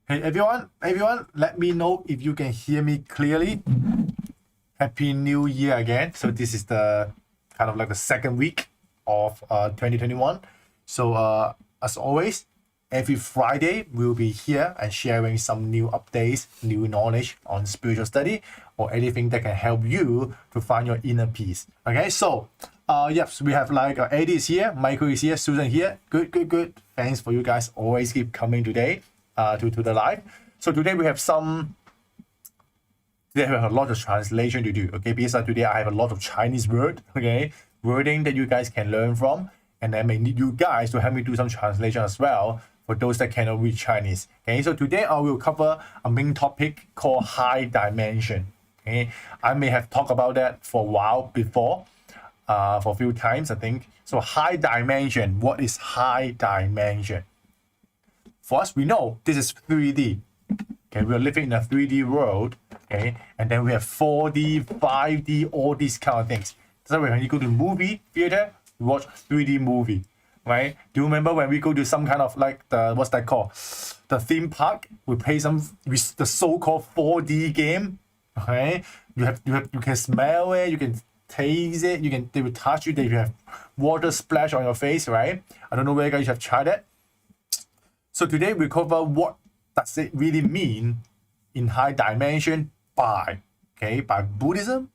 Hey everyone, let me know if you can hear me clearly. Happy New Year again. So this is the kind of like the second week of 2021. So as always, every Friday we'll be here and sharing some new updates, new knowledge on spiritual study or anything that can help you to find your inner peace. Okay, so yes, we have like Eddie is here, Michael is here, Susan here. Good. Thanks for you guys always keep coming today to the live. So today we have a lot of translation to do, okay? Because today I have a lot of Chinese wording that you guys can learn from, and I may need you guys to help me do some translation as well for those that cannot read Chinese. Okay, so today I will cover a main topic called high dimension. Okay, I may have talked about that for a while before, for a few times I think. So high dimension, what is high dimension? For us, we know this is 3D. Okay, we are living in a 3D world. Okay, and then we have 4D, 5D, all these kind of things. So when you go to movie theater, we watch 3D movie, right? Do you remember when we go to some kind of like what's that called? The theme park. We play the so-called 4D game. Okay, you can smell it, you can taste it, they will touch you. They have water splash on your face, right? I don't know whether you guys have tried it. So today we cover what does it really mean in high dimension by Buddhism,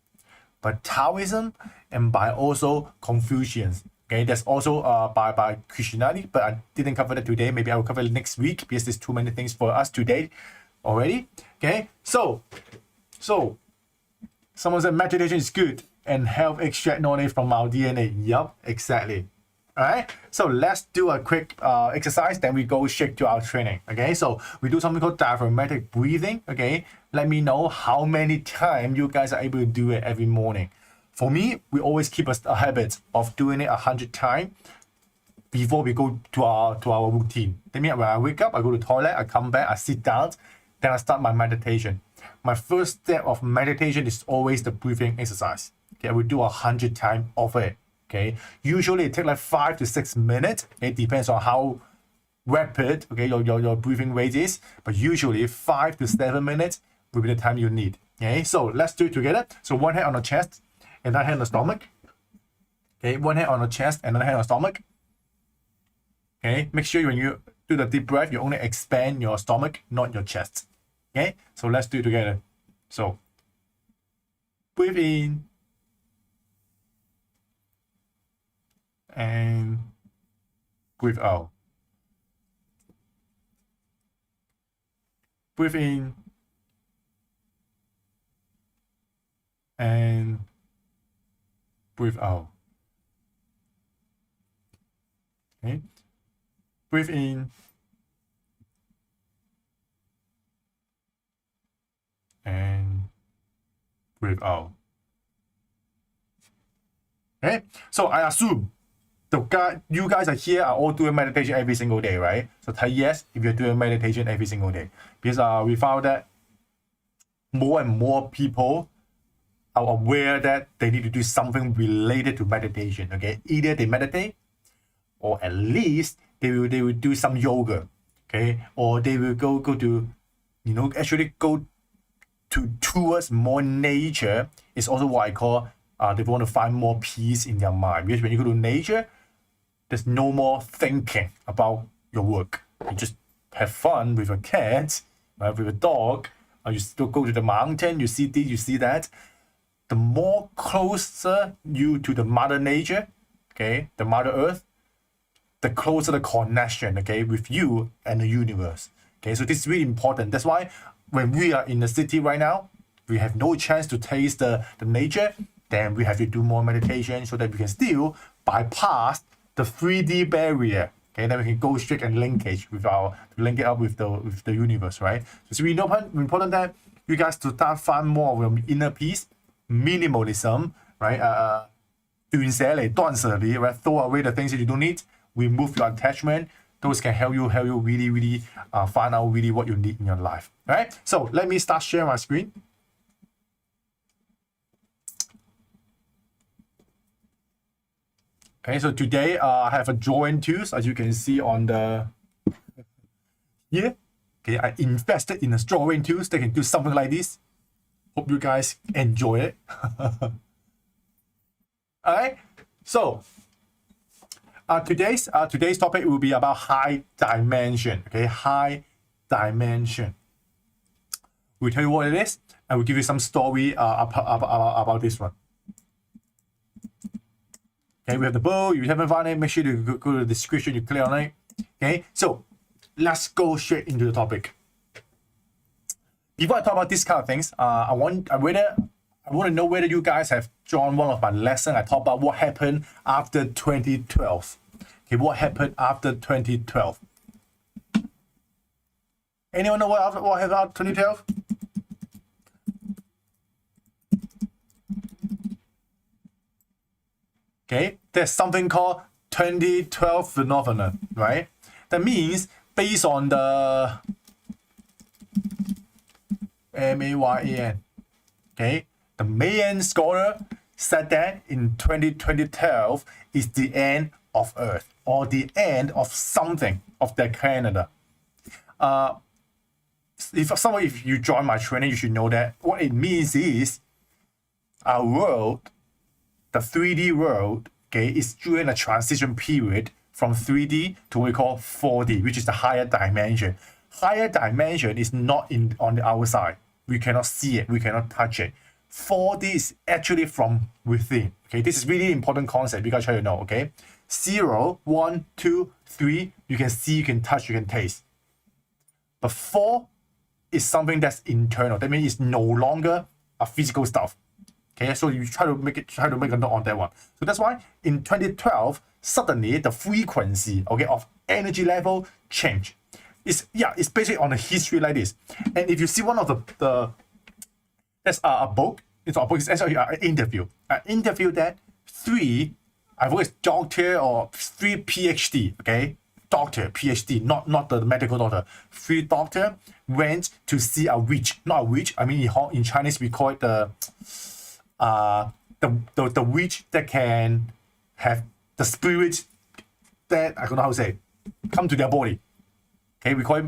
by Taoism, and by also Confucians. Okay, there's also by Christianity, but I didn't cover that today. Maybe I will cover it next week because there's too many things for us today already. Okay, so someone said meditation is good and help extract knowledge from our DNA. Yup, exactly. All right, so let's do a quick exercise, then we go straight to our training. Okay, so we do something called diaphragmatic breathing. Okay, let me know how many times you guys are able to do it every morning. For me, we always keep a habit of doing it 100 times before we go to our routine. That means when I wake up, I go to the toilet, I come back, I sit down, then I start my meditation. My first step of meditation is always the breathing exercise. Okay, I will do 100 times of it. Okay, usually it takes like 5 to 6 minutes. It depends on how rapid your breathing rate is, but usually 5 to 7 minutes will be the time you need. Okay, so let's do it together. So one hand on the chest, another hand on the stomach. Okay, one hand on the chest, another hand on the stomach. Okay, make sure when you do the deep breath, you only expand your stomach, not your chest. Okay, so let's do it together. So breathe in and breathe out. Breathe in and breathe out. Okay, breathe in and breathe out. Okay, so I assume you guys are here are all doing meditation every single day, right? So type yes if you're doing meditation every single day, because we found that more and more people are aware that they need to do something related to meditation. Okay, either they meditate, or at least they will do some yoga. Okay, or they will go to actually go towards more nature. Is also what I call they want to find more peace in their mind, because when you go to nature, there's no more thinking about your work. You just have fun with a cat, right, with a dog. You still go to the mountain, you see this, you see that. The more closer you to the mother nature, okay, the mother earth, the closer the connection, okay, with you and the universe. Okay, so this is really important. That's why when we are in the city right now, we have no chance to taste the nature, then we have to do more meditation so that we can still bypass the 3D barrier. Okay, then we can go straight and link it up with the universe, right? So it's really important that you guys to start find more of your inner peace, minimalism, right? 斷捨離, 斷捨離, right? Throw away the things that you don't need, remove your attachment. Those can help you really find out really what you need in your life. All right, so let me start sharing my screen. Okay, so today I have a drawing tools, as you can see on the here. Okay, I invested in a drawing tools that can do something like this. Hope you guys enjoy it. Alright, so today's topic will be about high dimension. Okay, high dimension. We'll tell you what it is, and we'll give you some story about this one. Okay, we have the book. If you haven't found it, make sure to go to the description, you click on it. Okay, so let's go straight into the topic. Before I talk about these kind of things, I want to know whether you guys have joined one of my lessons. I talk about what happened after 2012. Okay, what happened after 2012? Anyone know what happened after 2012? Okay, there's something called 2012 phenomenon, right? That means based on the MAYAN, okay, the Mayan scholar said that in 2012 is the end of Earth or the end of something of their calendar. If you join my training, you should know that what it means is our world, the 3D world, okay, is during a transition period from 3D to what we call 4D, which is the higher dimension. Higher dimension is not on the outside. We cannot see it. We cannot touch it. 4D is actually from within. Okay, this is really important concept. You guys try to know. Okay, 0, 1, 2, 3. You can see, you can touch, you can taste. But 4 is something that's internal. That means it's no longer a physical stuff. Okay, so you try to make a note on that one. So that's why in 2012, suddenly the frequency, okay, of energy level changed. It's basically on a history like this. And if you see one of the there's a book, it's actually an interview. An interview that I forget, doctor or 3 PhD, okay? Doctor, PhD, not the medical doctor. 3 doctor went to see a witch. Not a witch, I mean in Chinese we call it the witch that can have the spirit that, I don't know how to say, come to their body. Okay, we call it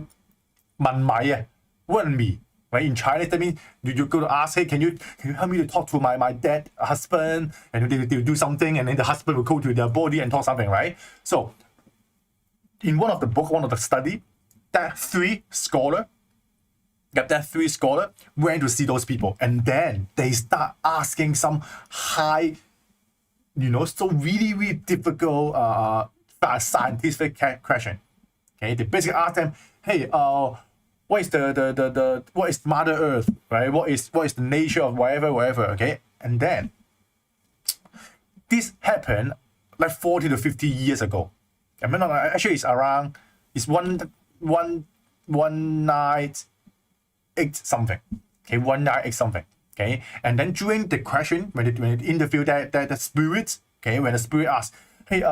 問米啊，問米. Right? In Chinese, that means you go to ask, hey, can you help me to talk to my dead husband? And they'll do something, and then the husband will go to their body and talk something, right? So, in one of the study, that 3 scholar went to see those people, and then they start asking some high, so really, really difficult scientific question. Okay, they basically ask them, hey, what is what is Mother Earth, right? What is the nature of whatever, okay? And then this happened like 40 to 50 years ago. I mean, actually, it's 198 something. Okay, 198 something. Okay, and then during the question, when they interview the spirits, okay, when the spirit asks, hey,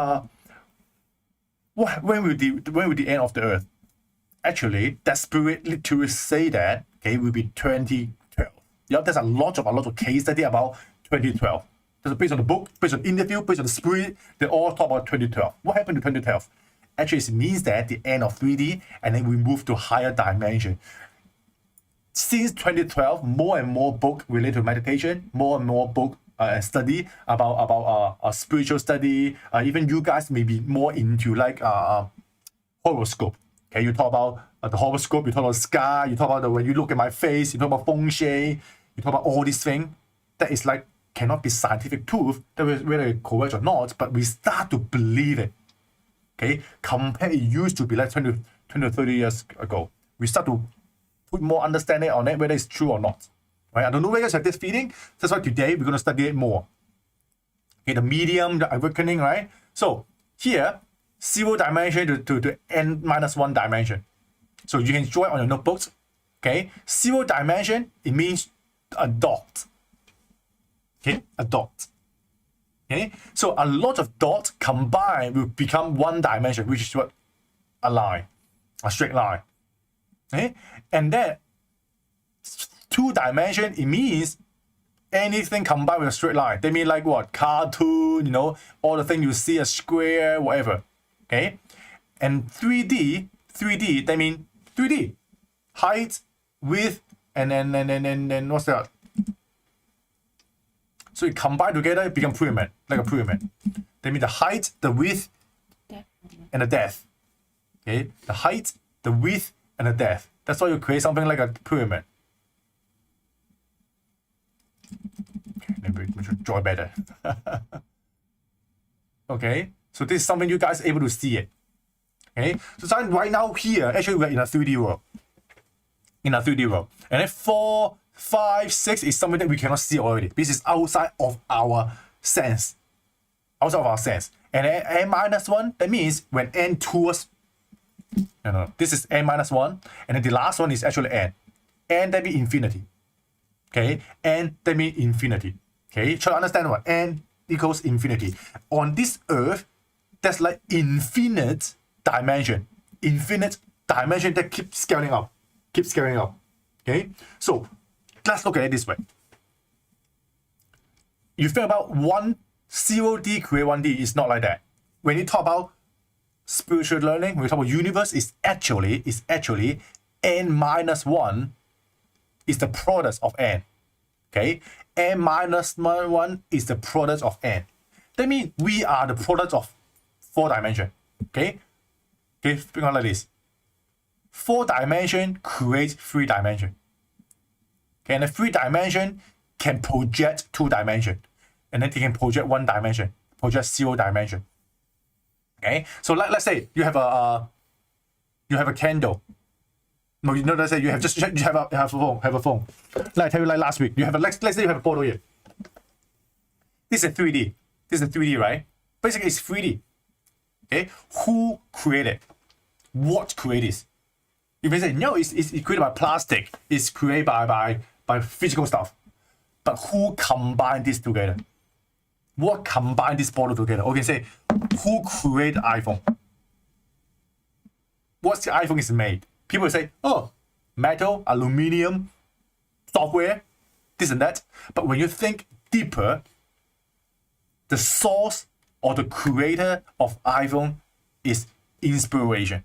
when will the end of the Earth? Actually, that spirit literally say that, okay, will be 2012. Yeah, there's a lot of case study about 2012. That's based on the book, based on interview, based on the spirit. They all talk about 2012. What happened to 2012? Actually, it means that the end of 3D, and then we move to higher dimension. Since 2012, more and more book related to meditation, more and more book study about spiritual study. Even you guys may be more into like horoscope. Okay, you talk about the horoscope, you talk about sky, you talk about when you look at my face, you talk about feng shui, you talk about all these things. That is like cannot be scientific proof that whether it's correct or not, but we start to believe it. Okay, compare it used to be like 20 to 30 years ago. We start to put more understanding on it, whether it's true or not. Right? I don't know whether you guys have this feeling. That's why today we're going to study it more. Okay, the medium, the awakening, right? So here, 0 dimension to n-1 dimension. So you can draw it on your notebooks. Okay, 0 dimension, it means a dot. Okay, a dot. Okay, so a lot of dots combined will become 1 dimension, which is what? A line, a straight line. Okay, and then 2 dimension, it means anything combined with a straight line. They mean like what? Cartoon, all the things you see, a square, whatever. Okay, and 3D, they mean 3D. height, width, and then what's that? So it combine together, it become pyramid, like a pyramid. That means the height, the width, and the depth. Okay, the height, the width, and the depth. That's why you create something like a pyramid. Okay, maybe we should draw better. Okay, so this is something you guys are able to see it. Okay, so right now here, actually we're in a 3D world. In a 3D world. And then 4, 5, 6 is something that we cannot see already. This is outside of our sense. Outside of our sense. And then n-1, that means when n towards, this is n-1, and then the last one is actually n. N, that means infinity. Okay, n, that means infinity. Okay, try to understand what n equals infinity. On this earth, there's like infinite dimension. Infinite dimension that keeps scaling up. Keeps scaling up. Okay, so let's look at it this way. You think about 0D create 1D, it's not like that. When you talk about spiritual learning, when we talk about universe, is actually n-1 is the product of n. Okay, n-1 is the product of n. That means we are the product of 4 dimension. Okay, think of like this. 4 dimension creates 3 dimension. Okay, and the 3 dimension can project 2 dimension, and then they can project 1 dimension, project 0 dimension. Okay, so let's say you have a candle. No, let's say you have a phone. Like I tell you, like last week, you have let's say you have a bottle here. This is 3D. This is 3D, right? Basically, it's 3D. Okay, who created? What created this? You may say no, it's created by plastic. It's created by physical stuff. But who combined this together? What combined this bottle together? Okay, say who created iPhone? What's the iPhone is made? People say, oh, metal, aluminium, software, this and that. But when you think deeper, the source or the creator of iPhone is inspiration,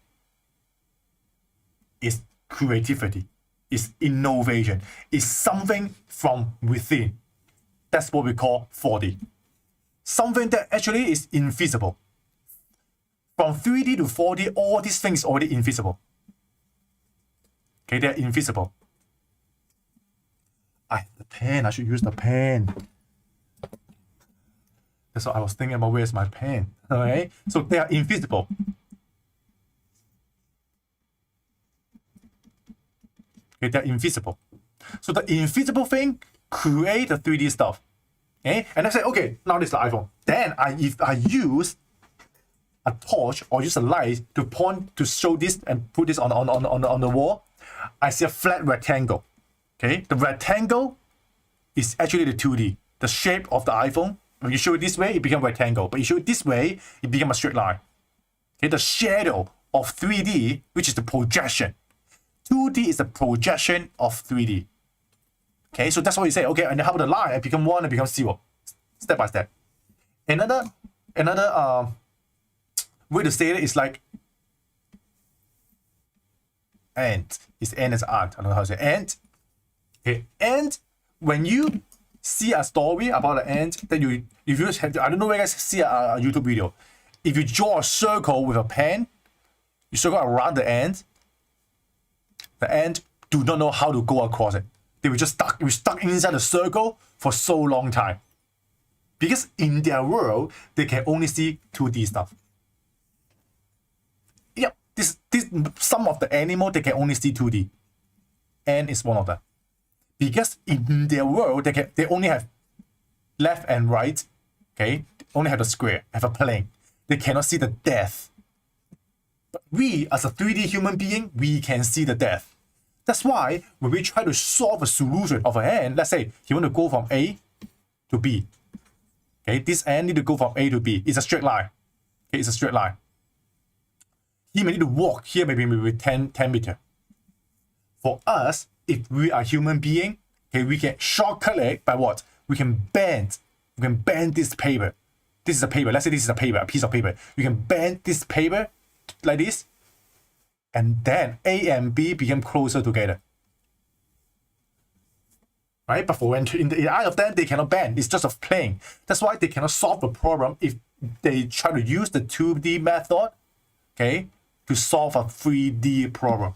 is creativity, is innovation, is something from within. That's what we call 4D. Something that actually is invisible. From 3D to 4D, all these things are already invisible. Okay, they're invisible. I have the pen. I should use the pen. That's what I was thinking about. Where's my pen? Okay, so they are invisible. Okay, they're invisible. So the invisible thing create the 3D stuff. Okay, and I say, okay, now this is the iPhone. Then if I use a torch or use a light to point to show this and put this on the wall, I see a flat rectangle. Okay, the rectangle is actually the 2D. The shape of the iPhone. When you show it this way, it becomes a rectangle. But you show it this way, it becomes a straight line. Okay, the shadow of 3D, which is the projection. 2D is the projection of 3D. Okay, so that's what you say. Okay, and how about the line? It becomes 1, it becomes 0. Step by step. Another way to say it is like ant. It's ant as ant. I don't know how to say ant. Okay, ant. When you see a story about an ant, then if you have, I don't know where you guys see a YouTube video. If you draw a circle with a pen, you circle around the ant do not know how to go across it. They will just stuck inside the circle for so long time. Because in their world, they can only see 2D stuff. Yep, this some of the animal they can only see 2D. Ant is one of them. Because in their world, they only have left and right. Okay, they only have the square, have a plane. They cannot see the depth. But we, as a 3D human being, we can see the depth. That's why when we try to solve a solution of an ant, let's say you want to go from A to B. Okay, this ant need to go from A to B. It's a straight line. Okay, it's a straight line. He may need to walk here maybe 10 meters. For us, if we are human being, okay, we can shortcut it by what? We can bend this paper. This is a paper. Let's say this is a paper, a piece of paper. You can bend this paper like this. and then A and B become closer together. Right? But for when in the eye of them, they cannot bend. It's just of playing. That's why they cannot solve the problem if they try to use the 2D method, okay, to solve a 3D problem.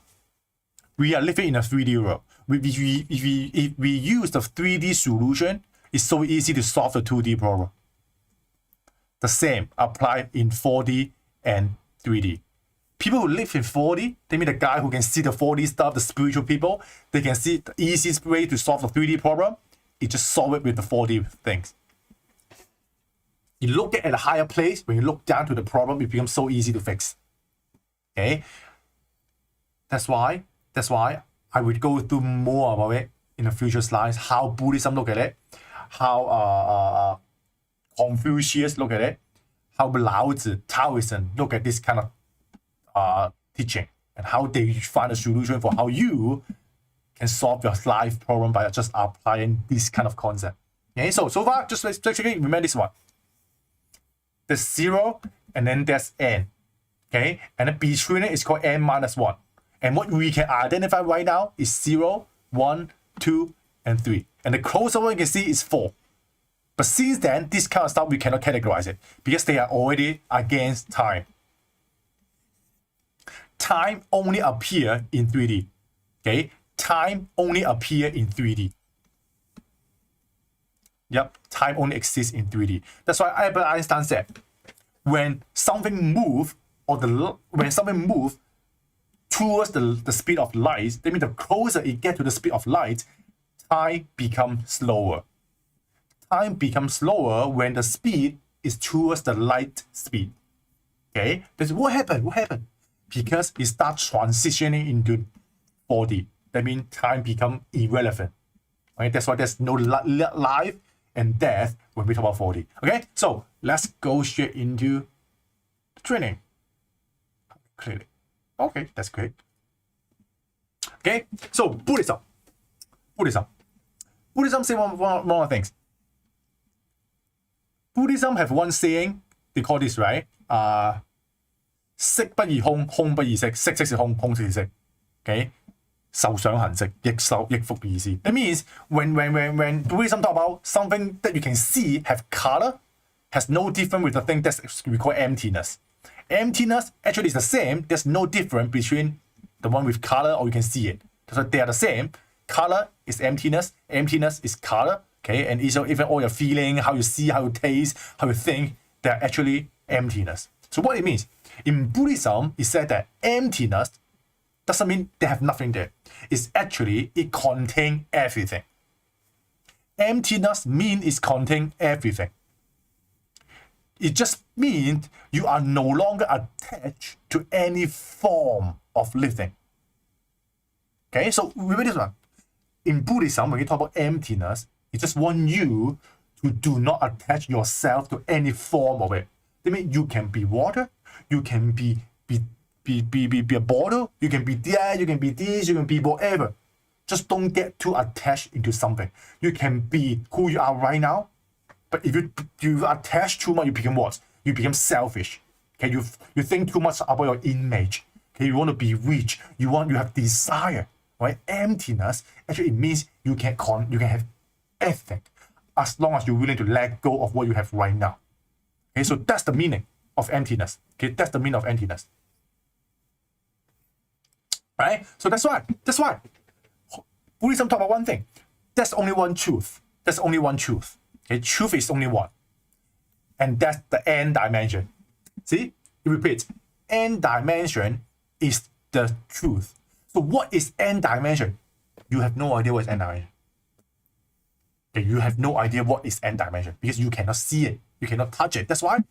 We are living in a 3D world. If we use the 3D solution, it's so easy to solve the 2D problem. The same apply in 4D and 3D. People who live in 4D, they mean the guy who can see the 4D stuff, the spiritual people, they can see the easiest way to solve the 3D problem. You just solve it with the 4D things. You look at a higher place, when you look down to the problem, it becomes so easy to fix. Okay? That's why I will go through more about it in the future slides, how Buddhism look at it, how Confucius look at it, how Laozi, Taoism look at this kind of teaching, and how they find a solution for how you can solve your life problem by just applying this kind of concept. Okay, so far, just basically remember this one. There's 0, and then there's n. Okay, and then between it is called n minus 1. And what we can identify right now is 0, 1, 2, and 3. And the closer one you can see is 4. But since then, this kind of stuff, we cannot categorize it because they are already against time. Time only appear in 3D. Okay? Time only appear in 3D. Yep, time only exists in 3D. That's why Albert Einstein said, when something moves towards the speed of light, that means the closer it gets to the speed of light, time becomes slower. Time becomes slower when the speed is towards the light speed. Okay? That's what happened? What happened? Because it starts transitioning into 4D. That means time becomes irrelevant. Okay? That's why there's no life and death when we talk about 4D. Okay? So let's go straight into the training. Clearly. Okay, that's great. Okay, so Buddhism say one more things. Buddhism have one saying, they call this, right? 色不異空，空不異色，色即是空，空即是色。Okay? 受想行識，亦受亦復意思。That means when Buddhism talk about something that you can see have color, has no difference with the thing that's we call emptiness. Emptiness actually is the same. There's no difference between the one with color or you can see it. So they are the same. Color is emptiness. Emptiness is color. Okay, and even all your feeling, how you see, how you taste, how you think, they're actually emptiness. So what it means in Buddhism, it said that emptiness doesn't mean they have nothing there. It's actually it contains everything. Emptiness means it contains everything. It just means you are no longer attached to any form of living. Okay, so remember this one. In Buddhism, when you talk about emptiness, it just wants you to do not attach yourself to any form of it. That means you can be water, you can be a bottle, you can be there, you can be this, you can be whatever. Just don't get too attached into something. You can be who you are right now, but if you attach too much, you become what? You become selfish. Okay, you think too much about your image. Okay, you want to be rich. You have desire. Right? Emptiness actually it means you can have everything as long as you're willing to let go of what you have right now. Okay, so that's the meaning of emptiness. Okay, that's the meaning of emptiness. Right? So that's why Buddhism talk about one thing. There's only one truth. There's only one truth. Okay, truth is only one. And that's the n dimension. See? It repeats. N dimension is the truth. So what is n dimension? You have no idea what is n dimension. Okay, you have no idea what is n dimension because you cannot see it. You cannot touch it. That's why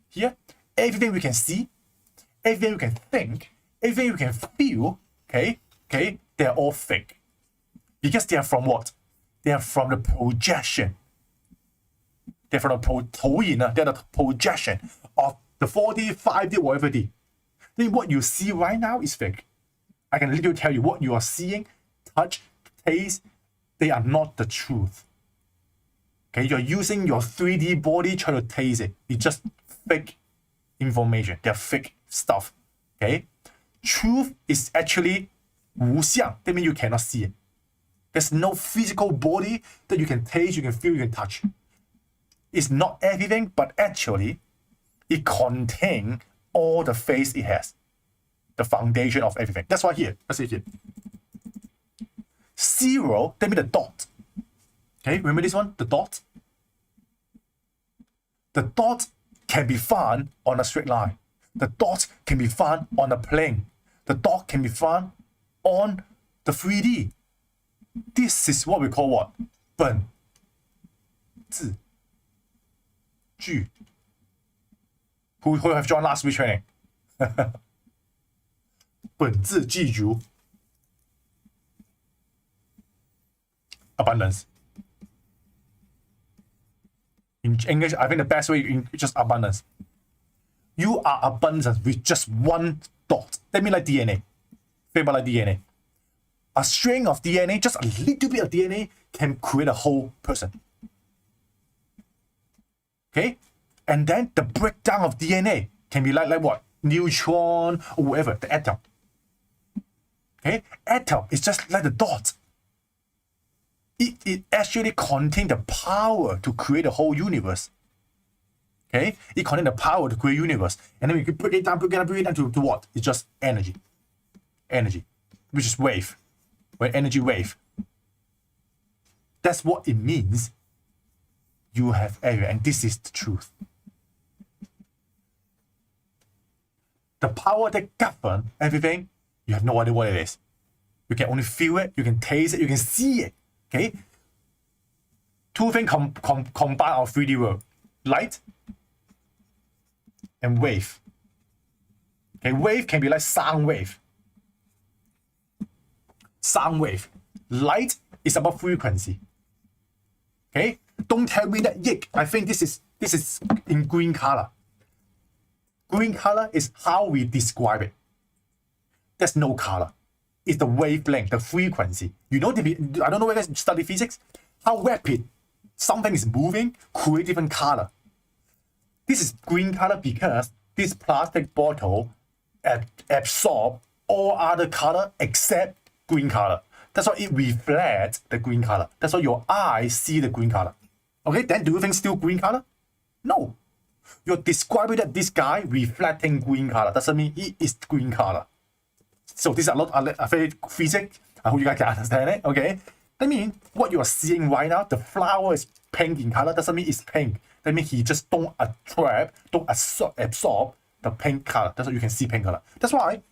here, everything we can see, everything we can think, everything we can feel, okay, they're all fake. Because they are from what? They are from the projection. They're from the they're the projection of the 4D, 5D, whatever D. Then what you see right now is fake. I can literally tell you what you are seeing, touch, taste, they are not the truth. Okay, you're using your 3D body trying to taste it. It's just fake information. They're fake stuff. Okay? Truth is actually 无相, that means you cannot see it. There's no physical body that you can taste, you can feel, you can touch. It's not everything, but actually, it contains all the face it has. The foundation of everything. That's why here, let's see here. 0, that means the dot. Okay, remember this one? The dot? The dot can be found on a straight line. The dot can be found on a plane. The dot can be found on the 3D. This is what we call what? 本质具. Who have joined last week's training? 本质具足. Abundance. In English, I think the best way is just abundance. You are abundant with just one dot. That means like DNA. Think about like DNA. A string of DNA, just a little bit of DNA, can create a whole person. Okay? And then the breakdown of DNA can be like what? Neutron or whatever, the atom. Okay? Atom is just like the dot. It actually contains the power to create a whole universe. Okay? It contains the power to create a universe. And then we can break it down to what? It's just energy. Energy, which is wave. Right? Energy wave. That's what it means. You have everything. And this is the truth. The power that governs everything, you have no idea what it is. You can only feel it, you can taste it, you can see it. Okay? Two things combine our 3D world. Light and wave. Okay, wave can be like sound wave. Sound wave. Light is about frequency. Okay? Don't tell me that Yik. I think this is in green color. Green color is how we describe it. There's no color. It's the wavelength, the frequency. You know, I don't know whether you study physics, how rapid something is moving, create different color. This is green color because this plastic bottle absorbs all other color except green color. That's why it reflects the green color. That's why your eyes see the green color. Okay, then do you think still green color? No. You're describing that this guy reflecting green color. Doesn't mean it is green color. So this is a lot of physics. I hope you guys can understand it. Okay. That means what you are seeing right now, the flower is pink in color. Doesn't mean it's pink. That means he just don't absorb the pink color. That's why you can see pink color. That's why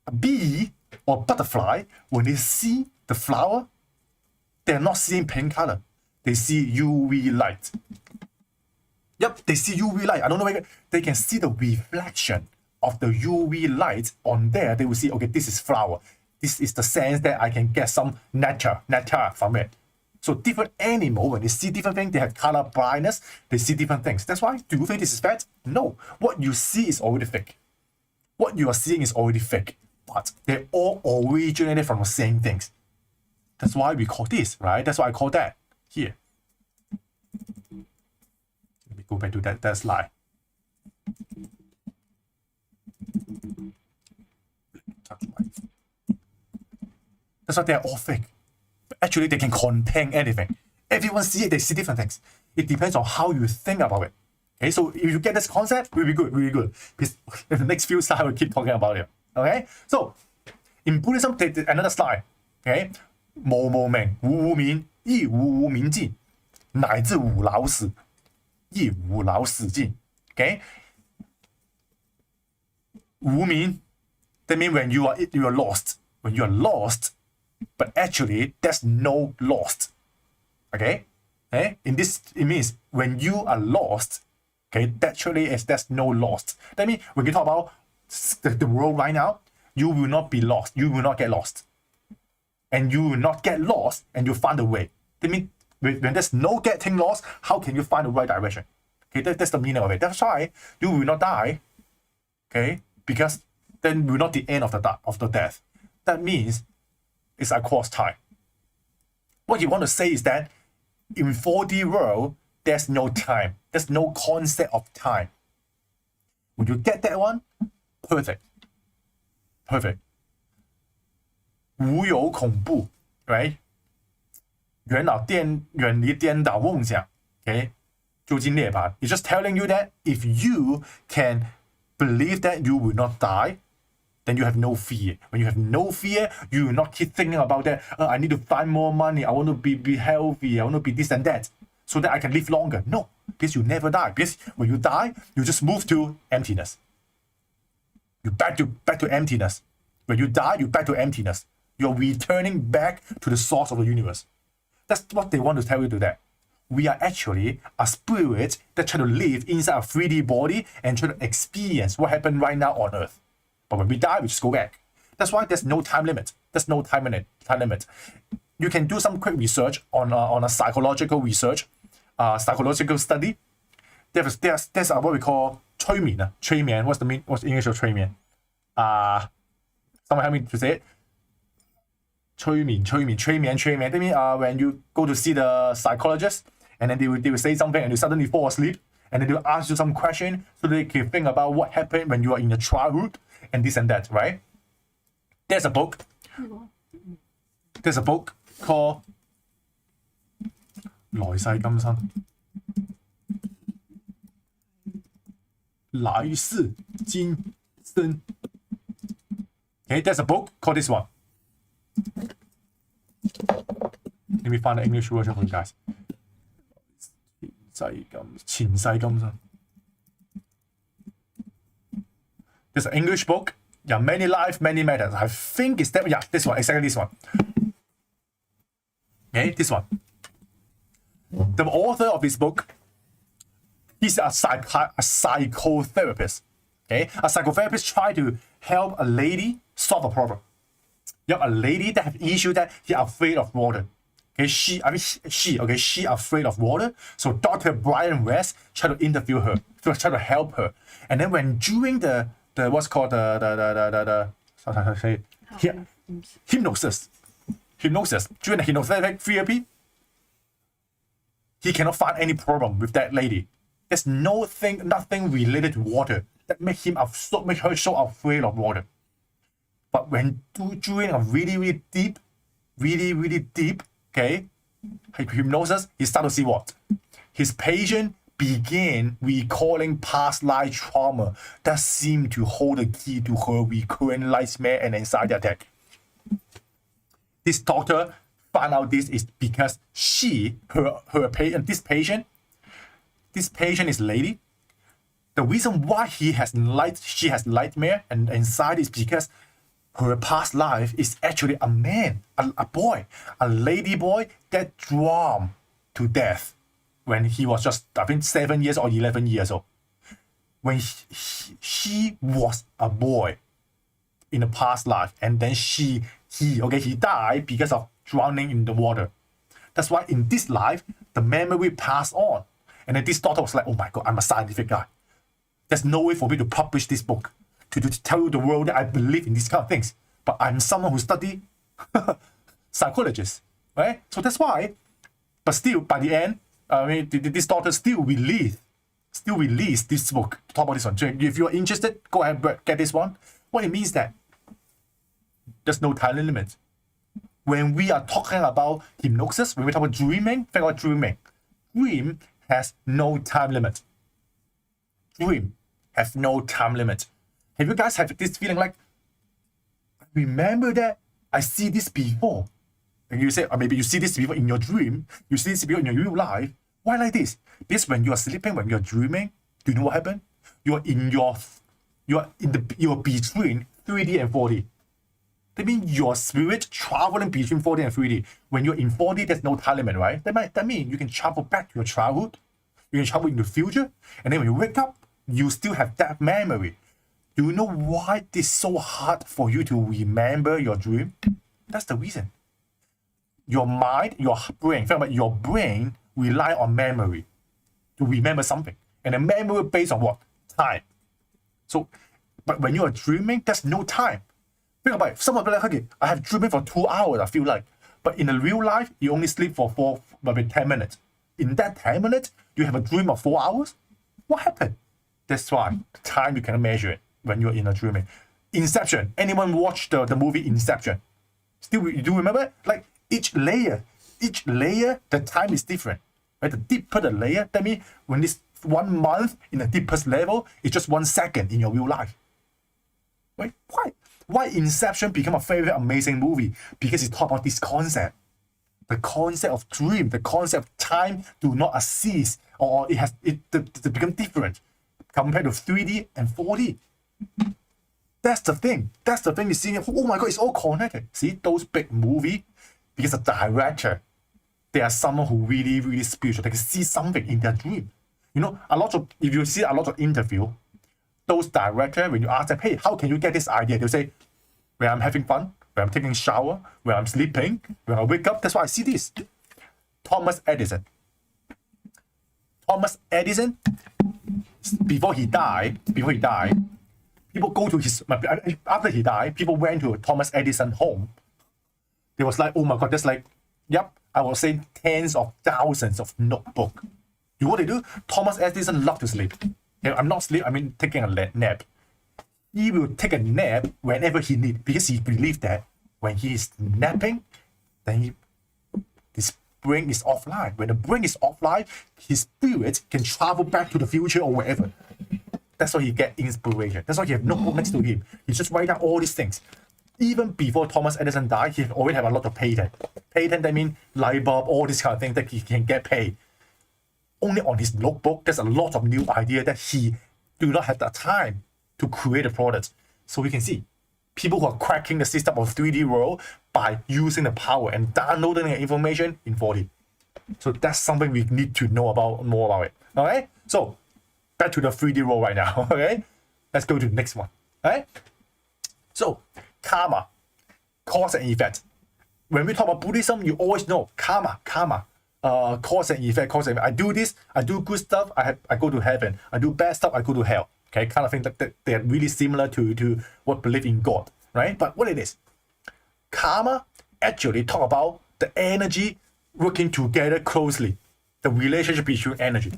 a bee or butterfly, when they see the flower, they're not seeing pink color. They see UV light. Yep, they see UV light. I don't know whether they can see the reflection of the UV light on there. They will see, okay, this is flower. This is the sense that I can get some nectar from it. So different animals, when they see different things, they have color blindness, they see different things. That's why, do you think this is fact? No. What you see is already fake. What you are seeing is already fake. But they all originated from the same things. That's why we call this, right? That's why I call that here. Let me go back to that slide. That's why they're all fake. But actually, they can contain anything. Everyone see it, they see different things. It depends on how you think about it. Okay, so if you get this concept, we'll be good, really good. Because in the next few slides, we'll keep talking about it. Okay, so in Buddhism, take another slide. Okay, 无无明，无无明，亦无无明尽，乃至无老死，亦无老死尽。Okay, 无明, that means when you are lost. When you are lost, but actually there's no lost. Okay, in this it means when you are lost. Okay, actually there's no lost. That means when you talk about the world right now, you will not be lost. You will not get lost. And you will not get lost and you'll find a way. That means when there's no getting lost, how can you find the right direction? Okay, that's the meaning of it. That's why you will not die. Okay, because then will not the end of the death. That means it's across time. What you want to say is that in 4D world, there's no time. There's no concept of time. When you get that one, perfect. perfect. 无有恐怖 right? 远离颠倒梦想 okay? 究竟涅槃 It's just telling you that if you can believe that you will not die, then you have no fear. When you have no fear, you will not keep thinking about that. I need to find more money. I want to be healthy. I want to be this and that so that I can live longer. No, because you never die. Because when you die, you just move to emptiness. You back to emptiness. When you die, you back to emptiness. You're returning back to the source of the universe. That's what they want to tell you today. We are actually a spirit that try to live inside a 3D body and try to experience what happened right now on Earth. But when we die, we just go back. That's why there's no time limit. There's no time limit. You can do some quick research on a psychological research, psychological study. There's what we call 催眠. 催眠. What's the English of 催眠? Someone help me to say it. 催眠. That means when you go to see the psychologist, and then they will say something, and you suddenly fall asleep, and then they will ask you some question, so they can think about what happened when you are in your childhood, and this and that, right? There's a book called 來世今生 來世今生 Okay, there's a book called this one. Let me find the English version for you guys. 前世今生 There's an English book. Yeah, many life, many matters. I think it's that. Yeah, this one, exactly this one. Okay, this one. The author of this book, he's a psychotherapist. Okay, a psychotherapist try to help a lady solve a problem. You have a lady that have issue that she afraid of water. Okay, she afraid of water. So Dr. Brian West try to interview her, to try to help her. And then when during the what's called hypnosis during the hypnotherapy therapy, he cannot find any problem with that lady. There's nothing related to water that make her so afraid of water. But when during a really deep, okay, hypnosis, he start to see what? His patient began recalling past life trauma that seemed to hold the key to her recurrent nightmare and anxiety attack. This doctor found out this is because this patient is lady. The reason why she has nightmare and anxiety is because her past life is actually a man, a boy, a lady boy that drowned to death when he was just, I think, 7 years or 11 years old. When she was a boy in the past life, and then he died because of drowning in the water. That's why in this life, the memory passed on. And then this doctor was like, oh my God, I'm a scientific guy. There's no way for me to publish this book, to tell the world that I believe in these kind of things. But I'm someone who study psychologist, right? So that's why, but still, by the end, this doctor still released this book to talk about this one. So if you're interested, go ahead and get this one. What it means that there's no time limit. When we are talking about hypnosis, when we talk about dreaming, think about dreaming. Dream has no time limit. Dream has no time limit. Have you guys have this feeling like, remember that I see this before? And you say, or maybe you see this before in your dream, you see this before in your real life. Why like this? Because when you are sleeping, when you're dreaming, do you know what happened? You're between 3D and 4D. That means your spirit traveling between 4D and 3D. When you're in 4D, there's no time limit, right? That means you can travel back to your childhood. You can travel in the future. And then when you wake up, you still have that memory. Do you know why it's so hard for you to remember your dream? That's the reason. Your mind, your brain rely on memory to remember something. And the memory based on what? Time. So, but when you are dreaming, there's no time. Think about it. Someone will be like, okay, I have dreaming for 2 hours, I feel like. But in the real life, you only sleep for maybe 10 minutes. In that 10 minutes, you have a dream of 4 hours? What happened? That's why time you cannot measure it when you're in a dreaming. Inception. Anyone watch the movie Inception? Still, you do remember? Like each layer, the time is different. Right? The deeper the layer, that means when this 1 month in the deepest level is just 1 second in your real life. Right? Why Inception become a very amazing movie? Because it talk about this concept. The concept of dream, the concept of time do not assist, or it become different compared to 3D and 4D. That's the thing. That's the thing you see. Oh my God, it's all connected. See, those big movie, because the director, they are someone who really, really spiritual. They can see something in their dream. You know, if you see a lot of interview, those directors, when you ask them, hey, how can you get this idea? They'll say, when I'm having fun, when I'm taking a shower, when I'm sleeping, when I wake up, that's why I see this. Thomas Edison, before he died, people go to his, after he died, people went to Thomas Edison home. They was like, oh my God, that's like, yep, I will say tens of thousands of notebook. You know what they do? Thomas Edison loved to sleep. I'm not sleep, I mean taking a nap. He will take a nap whenever he needs, because he believed that when he is napping, then his brain is offline. When the brain is offline, his spirit can travel back to the future or wherever. That's why he get inspiration. That's why he have notebook next to him. He just write down all these things. Even before Thomas Edison died, he already have a lot of patent. Patent, that means light bulb, all these kind of things that he can get paid. Only on his notebook, there's a lot of new idea that he do not have the time to create a product. So we can see people who are cracking the system of 3D world by using the power and downloading the information in 4D. So that's something we need to know more about it. Okay? So back to the 3D world right now. Okay? Let's go to the next one. Alright? So karma, cause and effect. When we talk about Buddhism, you always know karma, cause and effect, I do this, I do good stuff, I go to heaven. I do bad stuff, I go to hell. Okay, kind of thing that they're really similar to what believe in God, right? But what it is, karma actually talk about the energy working together closely, the relationship between energy.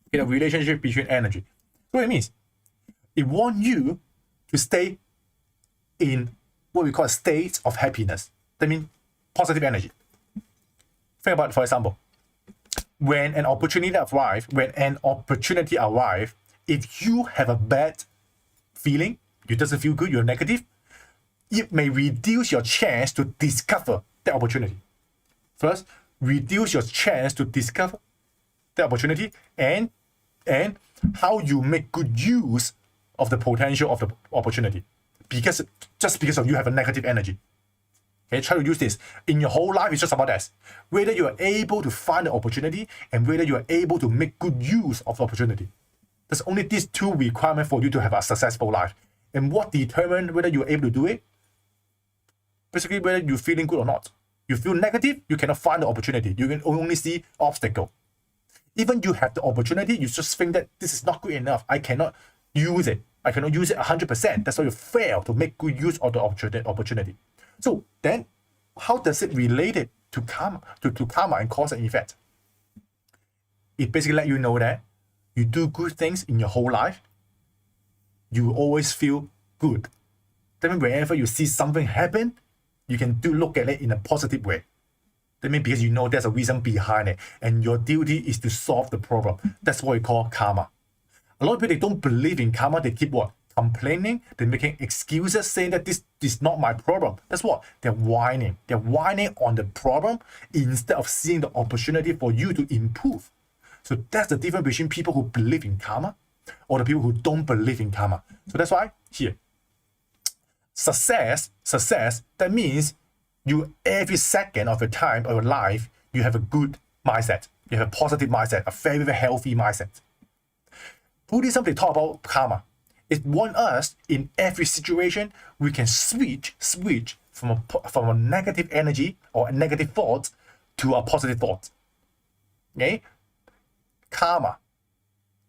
Okay, the relationship between energy. What it means, it wants you to stay in what we call a state of happiness. That means positive energy. Think about, for example, when an opportunity arrives, if you have a bad feeling, you doesn't feel good, you're negative, it may reduce your chance to discover the opportunity. First, reduce your chance to discover the opportunity and how you make good use of the potential of the opportunity. Just because of you have a negative energy. Okay, try to use this. In your whole life, it's just about that. Whether you are able to find the opportunity and whether you are able to make good use of the opportunity. There's only these two requirements for you to have a successful life. And what determines whether you're able to do it? Basically, whether you're feeling good or not. You feel negative, you cannot find the opportunity. You can only see obstacle. Even you have the opportunity, you just think that this is not good enough. I cannot use it. I cannot use it 100%. That's why you fail to make good use of the opportunity. So then, how does it relate it to karma, to karma and cause and effect? It basically let you know that you do good things in your whole life, you always feel good. That means whenever you see something happen, you can look at it in a positive way. That means because you know there's a reason behind it, and your duty is to solve the problem. That's what we call karma. A lot of people, they don't believe in karma. They keep what? Complaining. They're making excuses, saying that this is not my problem. That's what? They're whining. They're whining on the problem instead of seeing the opportunity for you to improve. So that's the difference between people who believe in karma or the people who don't believe in karma. So that's why here, success, that means you every second of your time of your life, you have a good mindset. You have a positive mindset, a very, very healthy mindset. Buddhism, they talk about karma. It wants us in every situation, we can switch from a negative energy or a negative thought to a positive thought. Okay? Karma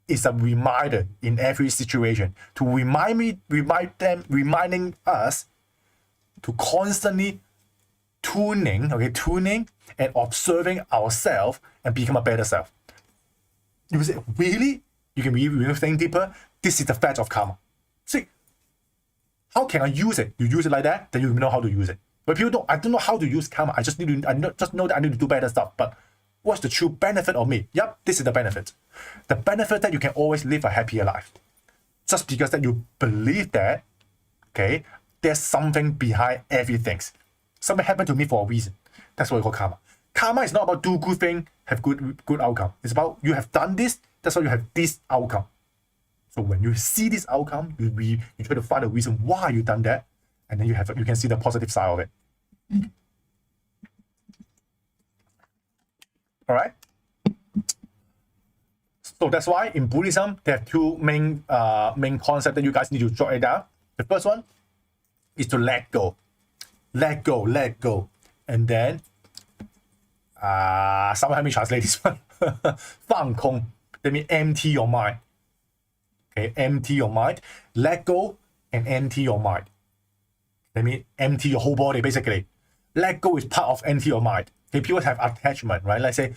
is a reminder in every situation to reminding us to constantly tuning and observing ourselves and become a better self. You say, really? You can really think deeper. This is the fact of karma. See, How can I use it? You use it like that, then you know how to use it. But people don't, I don't know how to use karma. I just need to, just know that I need to do better stuff. But what's the true benefit of me? Yep, this is the benefit. The benefit that you can always live a happier life. Just because that you believe that, okay, there's something behind everything. Something happened to me for a reason. That's what we call karma. Karma is not about do good thing, have good outcome. It's about you have done this, that's why you have this outcome. So when you see this outcome, you try to find a reason why you done that, and then you can see the positive side of it. All right. So that's why in Buddhism there are two main concepts that you guys need to jot it down. The first one is to let go, let go, and then someone help me translate this one. 放空 that means empty your mind. Okay, empty your mind, let go and empty your mind. That means empty your whole body basically. Let go is part of empty your mind. Okay, people have attachment, right? Let's say,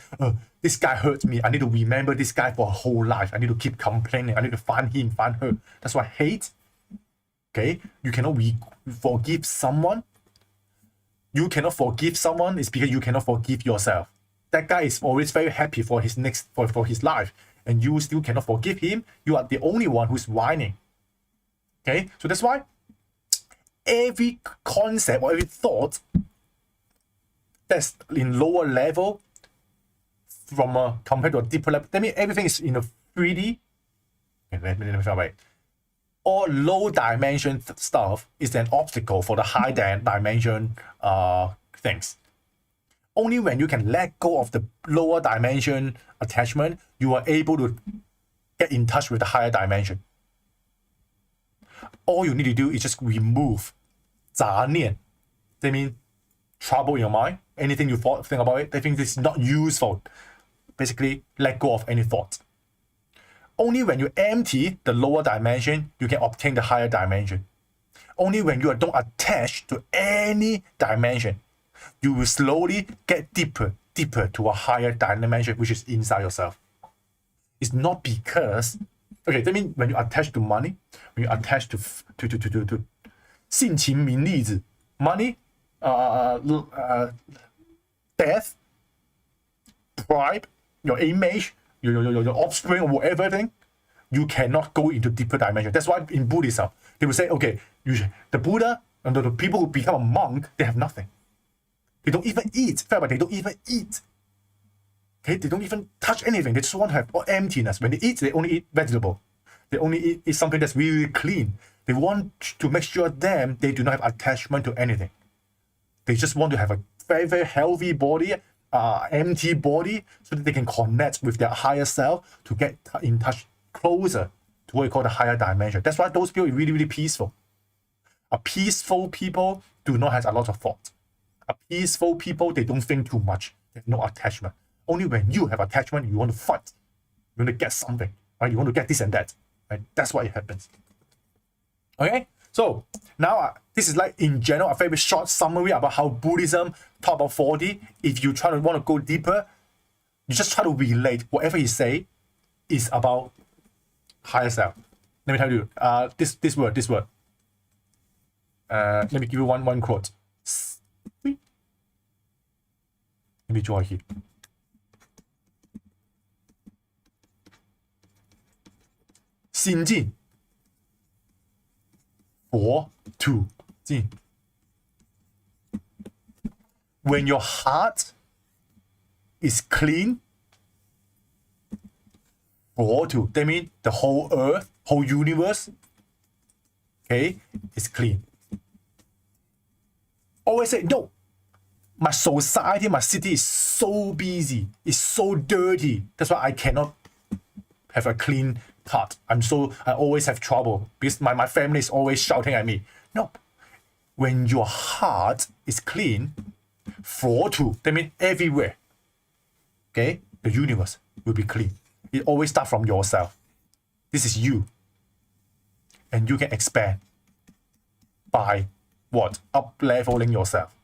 this guy hurt me. I need to remember this guy for a whole life. I need to keep complaining. I need to find him, find her. That's why hate. Okay, you cannot forgive someone. You cannot forgive someone is because you cannot forgive yourself. That guy is always very happy for his for his life, and you still cannot forgive him. You are the only one who's whining. Okay, so that's why every concept or every thought that's in lower level from compared to a deeper level, that means everything is in a 3D. Okay, let me try right. All low dimension stuff is an obstacle for the high dimension things. Only when you can let go of the lower dimension attachment, you are able to get in touch with the higher dimension. All you need to do is just remove 杂念. That means trouble in your mind. Anything you think about it, they think this is not useful. Basically, let go of any thought. Only when you empty the lower dimension, you can obtain the higher dimension. Only when you don't attach to any dimension, you will slowly get deeper to a higher dimension, which is inside yourself. It's not because, okay, that means when you attach to money, when you attach to 性情名利子, money, death, bribe, your image, your offspring or whatever thing, you cannot go into deeper dimension. That's why in Buddhism, they will say, okay, the Buddha and the people who become a monk, they have nothing. They don't even eat. But they don't even eat. Okay, they don't even touch anything. They just want to have emptiness. When they eat, they only eat vegetable. They only eat something that's really clean. They want to make sure they do not have attachment to anything. They just want to have a very, very healthy body, empty body, so that they can connect with their higher self to get in touch closer to what we call the higher dimension. That's why those people are really, really peaceful. A peaceful people do not have a lot of thought. A peaceful people, they don't think too much. They have no attachment. Only when you have attachment, you want to fight. You want to get something. Right? You want to get this and that. Right? That's why it happens. Okay? So now this is like in general a very short summary about how Buddhism talk about 4D. If you want to go deeper, you just try to relate whatever he say is about higher self. Let me tell you, this word. Let me give you one quote. Let me draw here. Xinjin. 佛土进. When your heart is clean, 佛土, that means the whole earth, whole universe, okay, is clean. Always say, no, my society, my city is so busy, it's so dirty. That's why I cannot have a clean part. I always have trouble because my family is always shouting at me. No. When your heart is clean, 佛土, that means everywhere. Okay? The universe will be clean. It always starts from yourself. This is you. And you can expand by what? Up-leveling yourself.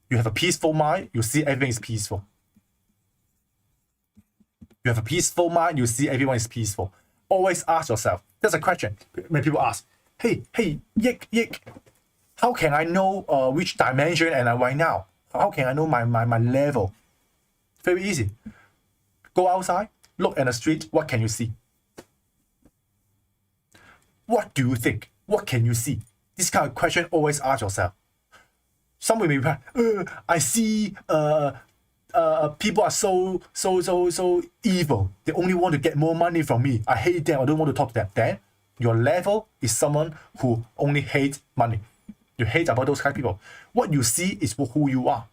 You have a peaceful mind, you see everything is peaceful. You have a peaceful mind, you see everyone is peaceful. Always ask yourself. There's a question when people ask, hey, Yik, how can I know which dimension and I'm right now? How can I know my level? Very easy. Go outside, look at the street, what can you see? What do you think? What can you see? This kind of question always ask yourself. Some will be, I see people are so evil. They only want to get more money from me. I hate them. I don't want to talk to them. Then your level is someone who only hates money. You hate about those kind of people. What you see is who you are.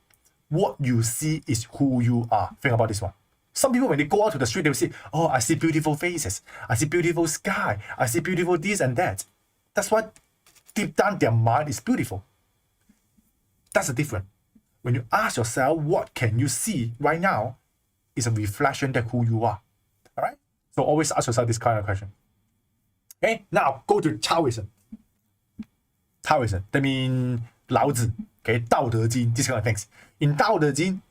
What you see is who you are. Think about this one. Some people, when they go out to the street, they will say, oh, I see beautiful faces. I see beautiful sky. I see beautiful this and that. That's why deep down their mind is beautiful. That's the difference. When you ask yourself, what can you see right now, is a reflection of who you are. All right? So always ask yourself this kind of question. Okay, now go to Taoism. Taoism, that means Lao Tzu, okay, 道德经, these kind of things. In 道德经,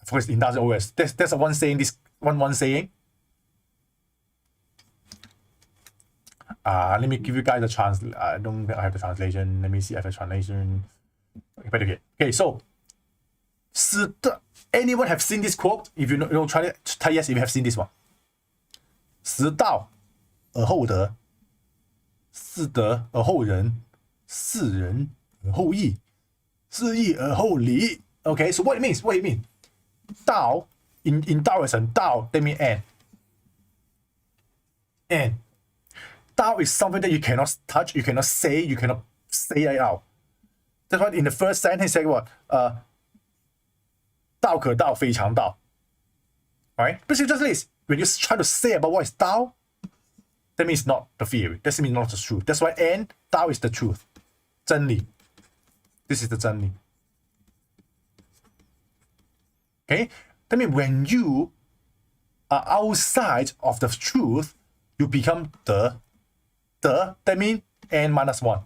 of course, in Taoism always, there's one saying, this one saying. Let me give you guys a chance. I don't think I have the translation. Let me see if I have a translation. Okay, so, 是的, anyone have seen this quote? If you don't try it, tell yes if you have seen this one. 识道而后德, 是德而后仁, 是仁而后义, 是义而后礼. Okay, so what it means? What it means? Dao, in Taoism, Dao, that means end. End. Dao is something that you cannot touch, you cannot say it out. That's why in the first sentence, say what? 道可道，非常道. Alright? Basically just this. When you try to say about what is Dao, that means not the theory. That means not the truth. That's why and Dao is the truth. 真理. This is the 真理. Okay? That means when you are outside of the truth, you become the. That means n minus 1.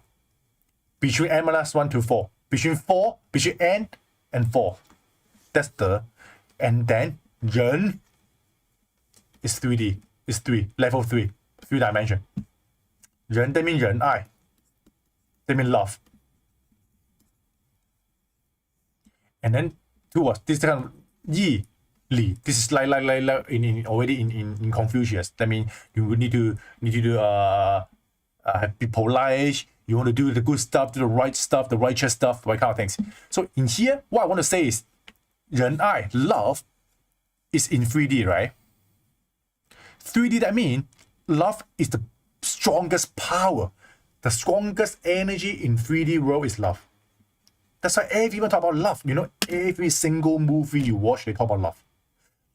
Between n minus 1 to 4. Between n and 4. That's the. And then 人 is 3D. Is 3. Level 3. 3 dimension. 人 that means 仁爱. That means love. And then towards this kind of 义理. This is like already in Confucius. That means you need to be polite. You want to do the good stuff, do the right stuff, the righteous stuff, right kind of things. So in here, what I want to say is 仁爱, love, is in 3D, right? 3D, that means love is the strongest power. The strongest energy in 3D world is love. That's why everyone talk about love. You know, every single movie you watch, they talk about love.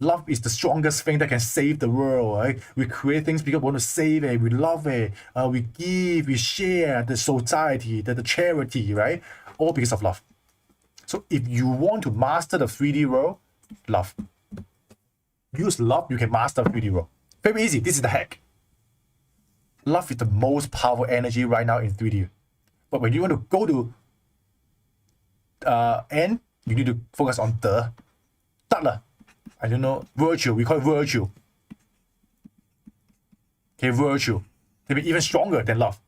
Love is the strongest thing that can save the world, right? We create things because we want to save it. We love it. We give, we share the society, the charity, right? All because of love. So if you want to master the 3D world, love. Use love, you can master 3D world. Very easy. This is the hack. Love is the most powerful energy right now in 3D. But when you want to go to N, you need to focus on the. 得了. I don't know, virtue, we call it virtue. Okay, virtue. They be even stronger than love.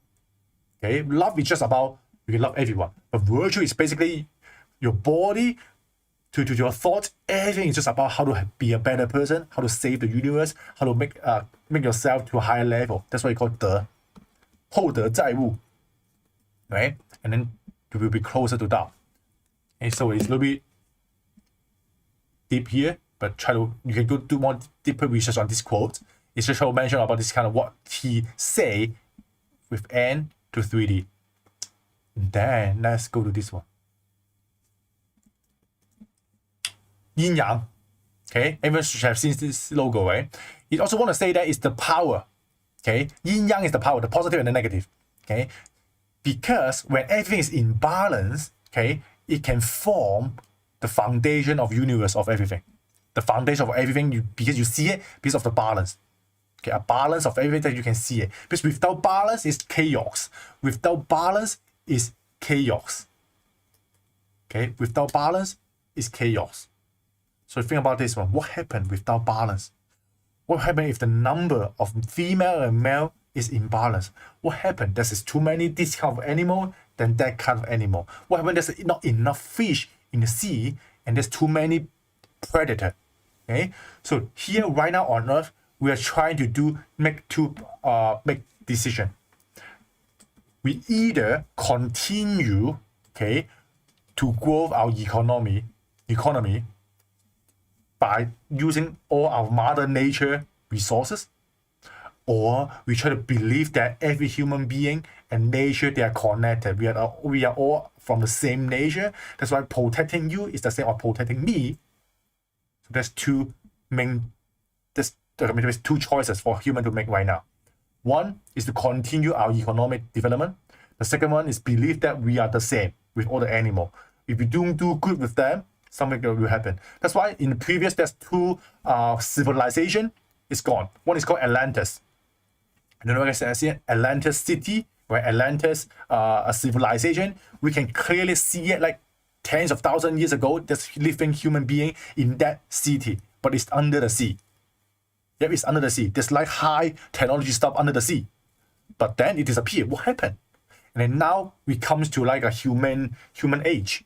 Okay, love is just about you can love everyone. But virtue is basically your body to your thoughts. Everything is just about how to be a better person, how to save the universe, how to make yourself to a higher level. That's why you call it 德. 厚德载物. Right? And then you will be closer to Tao. And so it's a little bit deep here. But you can go do more deeper research on this quote. It's just to mention about this kind of what he say with N to 3D. Then let's go to this one. Yin Yang. Okay, everyone should have seen this logo, right? It also want to say that it's the power. Okay, Yin Yang is the power, the positive and the negative. Okay, because when everything is in balance, okay, it can form the foundation of universe of everything. The foundation of everything, because you see it because of the balance. Okay, a balance of everything that you can see it. Because without balance is chaos. Without balance is chaos. Okay, without balance is chaos. So think about this one. What happened without balance? What happened if the number of female and male is imbalance. What happened? There's too many this kind of animal than that kind of animal. What happened? There's not enough fish in the sea, and there's too many predator. Okay, so here right now on Earth, we are trying to make decision. We either continue, okay, to grow our economy by using all our mother nature resources, or we try to believe that every human being and nature, they are connected. We are all from the same nature. That's why protecting you is the same as protecting me. So there's two choices for human to make right now. One is to continue our economic development. The second one is believe that we are the same with all the animal. If we don't do good with them, something will happen. That's why in the previous, there's two civilization is gone. One is called Atlantis. I don't know if you guys see it. Atlantis city, where Atlantis a civilization. We can clearly see it like tens of thousands of years ago. There's living human being in that city, but it's under the sea. Yep, it's under the sea. There's like high technology stuff under the sea. But then it disappeared. What happened? And then now we comes to like a human age.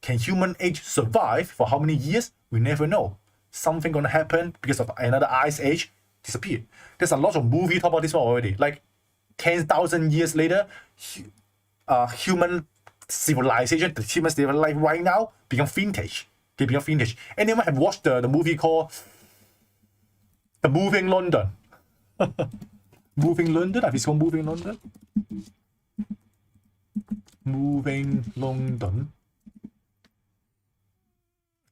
Can human age survive for how many years? We never know. Something gonna happen because of another ice age, disappear. There's a lot of movie talk about this one already. Like 10,000 years later, human civilization, the human civilization like right now become vintage. They become vintage. Anyone have watched the movie called The Moving London? Moving London? I think it's called Moving London. Moving London.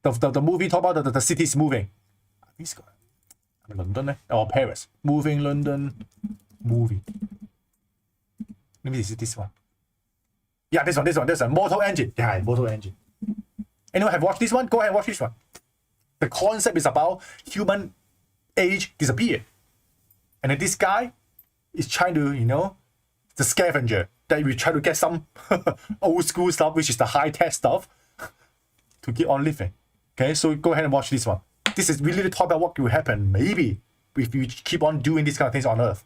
The movie talk about the cities moving. I think it's called London or Paris. Moving London movie. Maybe this is this one. Yeah, this one. Mortal Engine. Yeah, Mortal Engine. Anyone have watched this one? Go ahead and watch this one. The concept is about human age disappear. And then this guy is trying to, the scavenger, that we try to get some old school stuff, which is the high-tech stuff, to keep on living. Okay, so go ahead and watch this one. This is really the talk about what will happen, maybe, if we keep on doing these kind of things on Earth.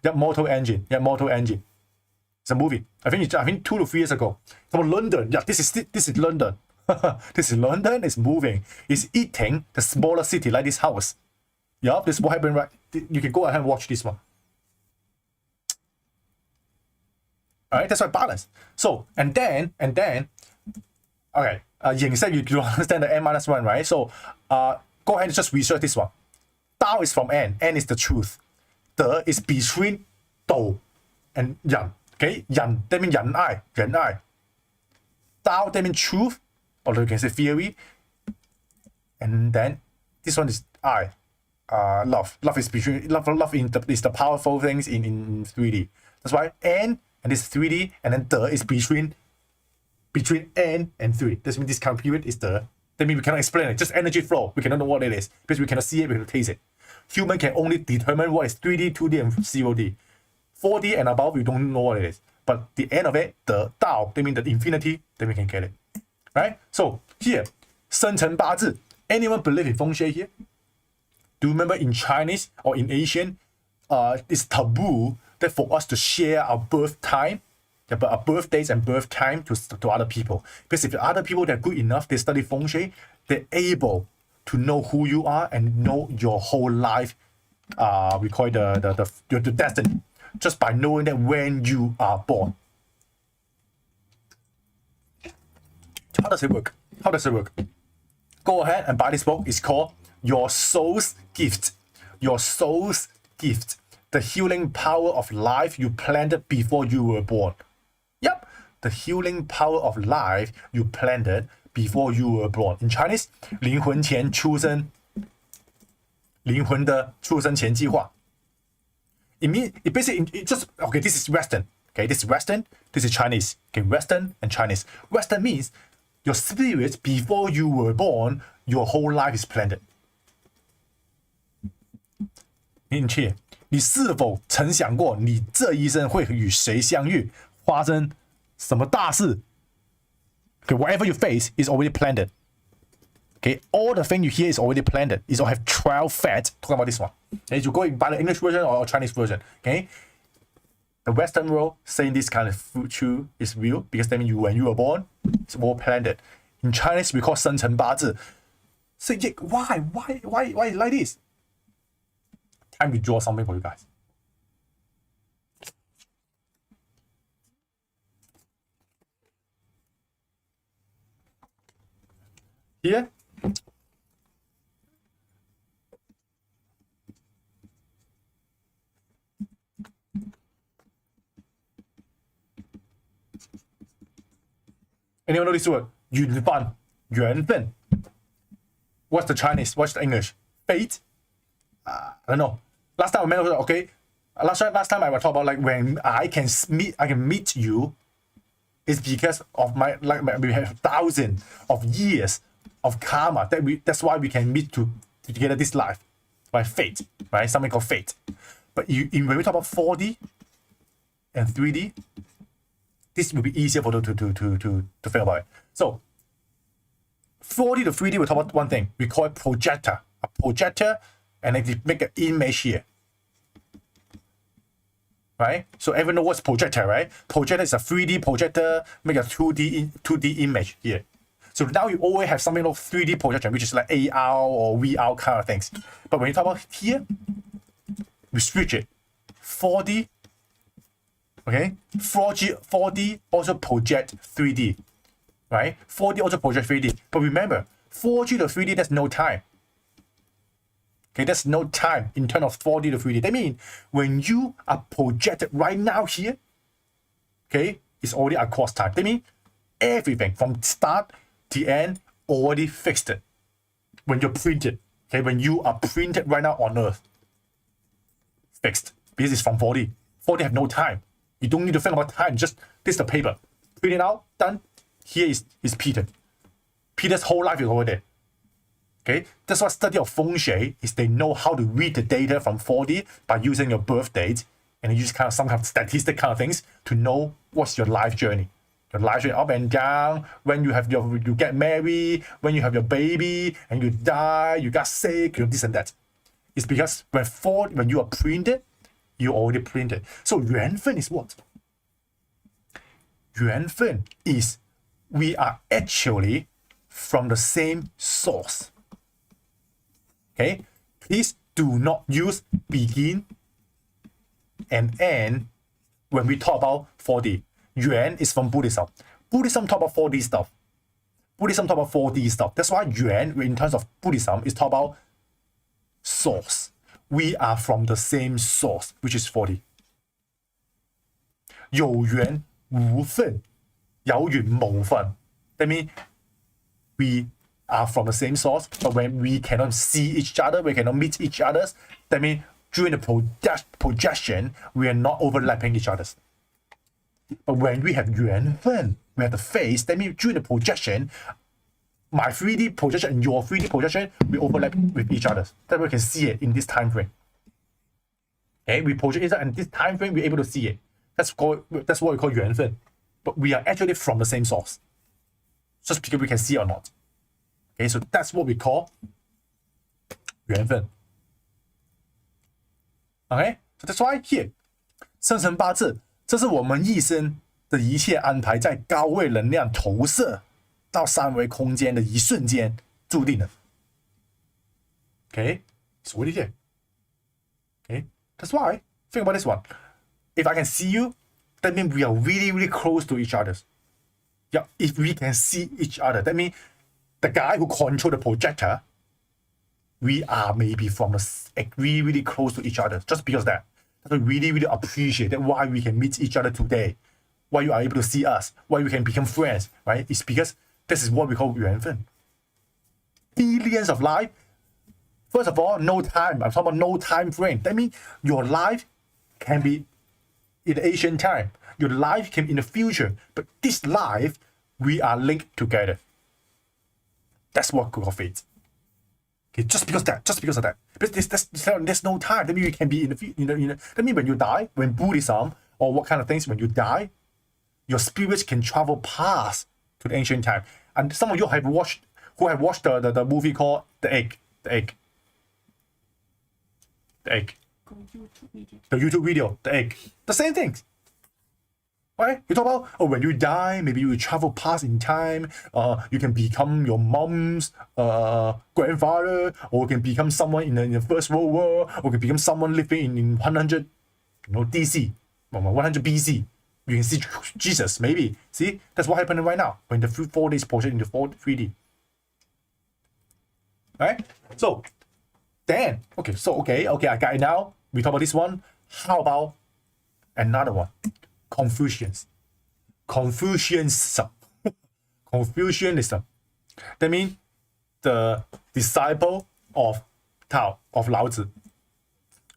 Yeah, Mortal Engine. It's a movie. I think 2 to 3 years ago. It's about London. Yeah, this is London. This is London. It's moving. It's eating the smaller city like this house. Yeah, this is what happened, right? You can go ahead and watch this one. All right, that's why balance. So, and then, okay, Ying said you don't understand the n-1, right? So, go ahead and just research this one. Tao is from N is the truth. De is between Dou and Yan. Okay, Yan, that means Yan Ai. Tao, that means truth, or you can say theory. And then this one is I. Love. Love is between love is the powerful things in 3D. That's why N and this 3D, and then the is between N and 3. That means this kind of period is the. That means we cannot explain it. Just energy flow. We cannot know what it is because we cannot see it. We cannot taste it. Human can only determine what is 3D, 2D, and 0D. 4D and above, we don't know what it is. But the end of it, the Tao, that means the infinity, then we can get it. Right? So here, 生辰八字. Anyone believe in feng shui here? Do you remember in Chinese or in Asian, it's taboo that for us to share our birth time, our birthdays and birth time to other people. Because if the other people that are good enough, they study feng shui, they're able to know who you are and know your whole life. We call it the destiny, just by knowing that when you are born. How does it work? Go ahead and buy this book. It's called Your Soul's Gift. Your Soul's Gift. The healing power of life you planted before you were born. Yep, the healing power of life you planted before you were born. In Chinese, 灵魂前出生，灵魂的出生前计划。It means it basically just okay. This is Western. Okay, this is Western. This is Chinese. Okay, Western and Chinese. Western means your spirit before you were born, your whole life is planted. 你是否曾想过，你这一生会与谁相遇，发生什么大事？ Okay, whatever you face is already planted. Okay, all the thing you hear is already planted. It's all have 12 facts. Talking about this one. Okay, you go and buy the English version or Chinese version. Okay, the Western world saying this kind of future is real because that means when you were born, it's all planned. In Chinese, we call 生辰八字. So Yik, why like this? Time to draw something for you guys. Here, anyone know this word? 缘分. What's the Chinese? What's the English? Fate? I don't know. Last time I mentioned, okay. Last time I was talking about like when I can meet you, it's because of we have thousands of years of karma that's why we can meet together this life, right? Fate, right? Something called fate. But when we talk about 4D and 3D, this will be easier for you to figure about it. So 4D to 3D, we talk about one thing. We call it projector. A projector, and then make an image here. Right? So everyone knows what's projector, right? Projector is a 3D projector, make a 2D image here. So now you always have something like 3D projection, which is like AR or VR kind of things. But when you talk about here, we switch it. 4D, okay? 4D also project 3D, right? 4D also project 3D. But remember, 4G to 3D, there's no time. Okay, there's no time in terms of 4D to 3D. That means when you are projected right now here, okay, it's already across time. That means everything from start to end already fixed it. When you're printed, okay, when you are printed right now on Earth, fixed. Because it's from 4D. 4D have no time. You don't need to think about time. Just this is the paper. Print it out, done. Here is Peter. Peter's whole life is over there. Okay, that's why study of feng shui is they know how to read the data from 4D by using your birth date and use kind of some kind of statistic kind of things to know what's your life journey. Your life journey up and down, when you get married, when you have your baby, and you die, you got sick, this and that. It's because when you are printed, you already printed. So 缘分 is what? 缘分 is we are actually from the same source. Okay, please do not use begin and end when we talk about 4D. Yuan is from Buddhism. Buddhism talk about 4D stuff. Buddhism talk about 4D stuff. That's why Yuan, in terms of Buddhism, is talk about source. We are from the same source, which is 4D. 有缘无分，有缘无分. That means we are from the same source, but when we cannot see each other, we cannot meet each other, that means during the projection, we are not overlapping each other. But when we have 缘分, we have the face, that means during the projection, my 3D projection and your 3D projection, we overlap with each other. That we can see it in this time frame. Okay, we project it, and this time frame, we're able to see it. That's what we call 缘分. But we are actually from the same source. Just because we can see or not. Okay, so that's what we call 缘分. Okay, so that's why here, 生辰八字，这是我们一生的一切安排，在高位能量投射到三维空间的一瞬间注定的。Okay, it's already here. Okay, that's why think about this one. If I can see you, that means we are really, really close to each other. Yeah, if we can see each other, that means the guy who controls the projector, we are maybe from really, really close to each other. Just because that. I really, really appreciate that why we can meet each other today. Why you are able to see us. Why we can become friends. Right? It's because this is what we call 缘分. Billions of life. First of all, no time. I'm talking about no time frame. That means your life can be in the ancient time. Your life can be in the future. But this life, we are linked together. That's what we call fate. Okay, just because of that. But there's no time. That means you can be in the future. That means when you die, when Buddhism or what kind of things, when you die, your spirits can travel past to the ancient time. And some of you have watched the movie called The Egg. The YouTube video, The Egg. The same thing. Right? We talk about when you die, maybe you will travel past in time. You can become your mom's grandfather, or you can become someone in the First World War, or you can become someone living in 100, DC, 100 BC. You can see Jesus, maybe. See, that's what happened right now when the 4 days project into 3D. Right? So then, okay, I got it now. We talk about this one. How about another one? Confucianism. Confucianism. That means the disciple of Tao, of Lao Tzu,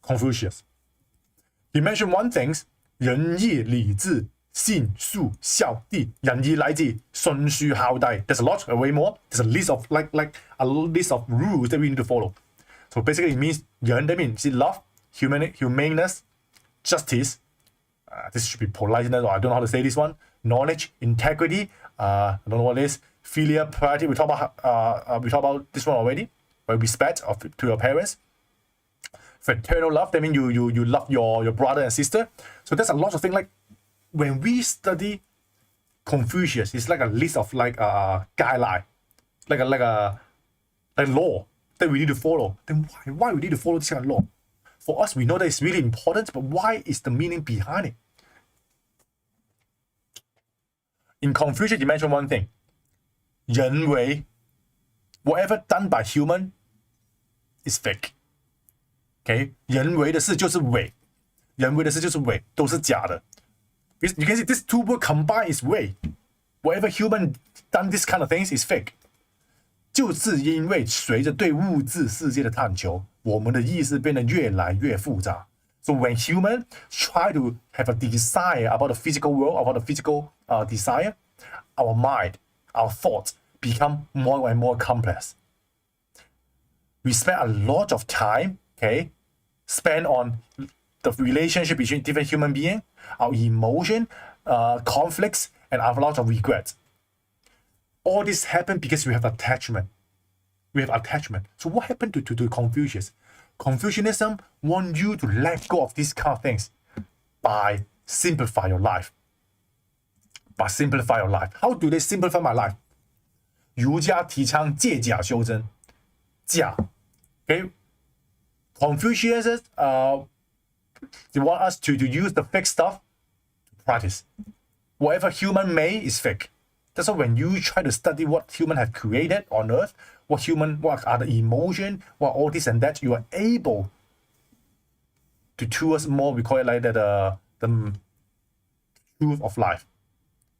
Confucius. He mentioned one thing: 仁义礼智信术孝悌。仁义礼智信术孝悌. There's a lot, way more. There's a list of like a list of rules that we need to follow. So basically, it means 仁, that means love, humaneness, justice. This should be politeness, or I don't know how to say this one. Knowledge, integrity. I don't know what it is. Filial piety. We talk about this one already. Right? Respect to your parents. Fraternal love. That means you love your brother and sister. So there's a lot of things. Like when we study Confucius, it's like a list of guideline, like a law that we need to follow. Then why we need to follow this kind of law? For us, we know that it's really important, but why is the meaning behind it? In Confucius, he mentioned one thing: 人为 whatever done by human is fake. Okay, 人为的事就是伪，人为的事就是伪，都是假的。You can see this two words combined is 伪。Whatever human done this kind of things is fake. 就是因为随着对物质世界的探求，我们的意识变得越来越复杂。So when humans try to have a desire about the physical world, about the physical desire, our mind, our thoughts become more and more complex. We spend a lot of time, spend on the relationship between different human beings, our emotion, conflicts, and a lot of regrets. All this happen because we have attachment. So what happened to Confucius? Confucianism wants you to let go of these kind of things by simplify your life. How do they simplify my life? 儒家提倡借假修真。假 Confucius they want us to use the fake stuff to practice. Whatever human made is fake. That's why when you try to study what human have created on earth, what are the emotion, what all this and that, you are able to towards more, we call it like the truth of life.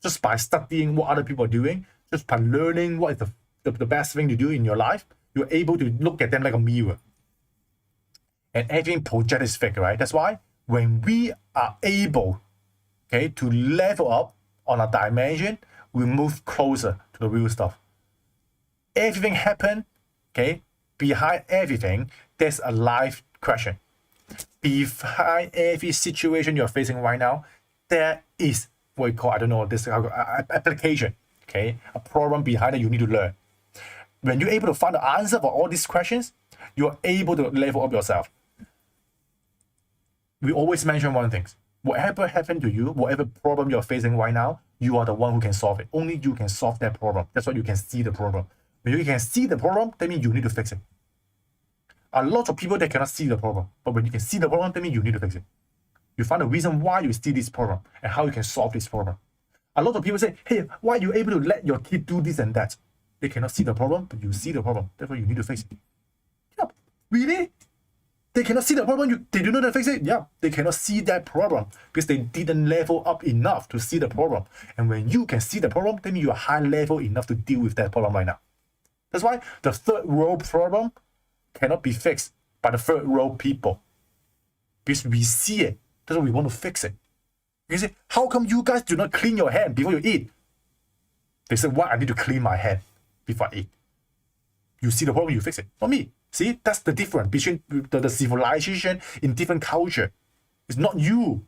Just by studying what other people are doing, just by learning what is the best thing to do in your life, you're able to look at them like a mirror. And everything project is fake, right? That's why when we are able, to level up on a dimension, we move closer to the real stuff. Everything happen, behind everything, there's a life question. Behind every situation you're facing right now, there is what we call, I don't know, this application, a problem behind it you need to learn. When you're able to find the answer for all these questions, you're able to level up yourself. We always mention one thing: whatever happened to you, whatever problem you're facing right now, you are the one who can solve it. Only you can solve that problem. That's why you can see the problem. When you can see the problem, that means you need to fix it. A lot of people, they cannot see the problem. But when you can see the problem, that means you need to fix it. You find the reason why you see this problem and how you can solve this problem. A lot of people say, hey, why are you able to let your kid do this and that? They cannot see the problem, but you see the problem. Therefore, you need to fix it. Yeah, really? They cannot see the problem, they do not know how to fix it? Yeah, they cannot see that problem because they didn't level up enough to see the problem. And when you can see the problem, that means you are high level enough to deal with that problem right now. That's why the third world problem cannot be fixed by the third world people. Because we see it. That's why we want to fix it. You say, how come you guys do not clean your hand before you eat? They say, why I need to clean my hand before I eat? You see the problem, you fix it. Not me. See, that's the difference between the civilization in different culture. It's not you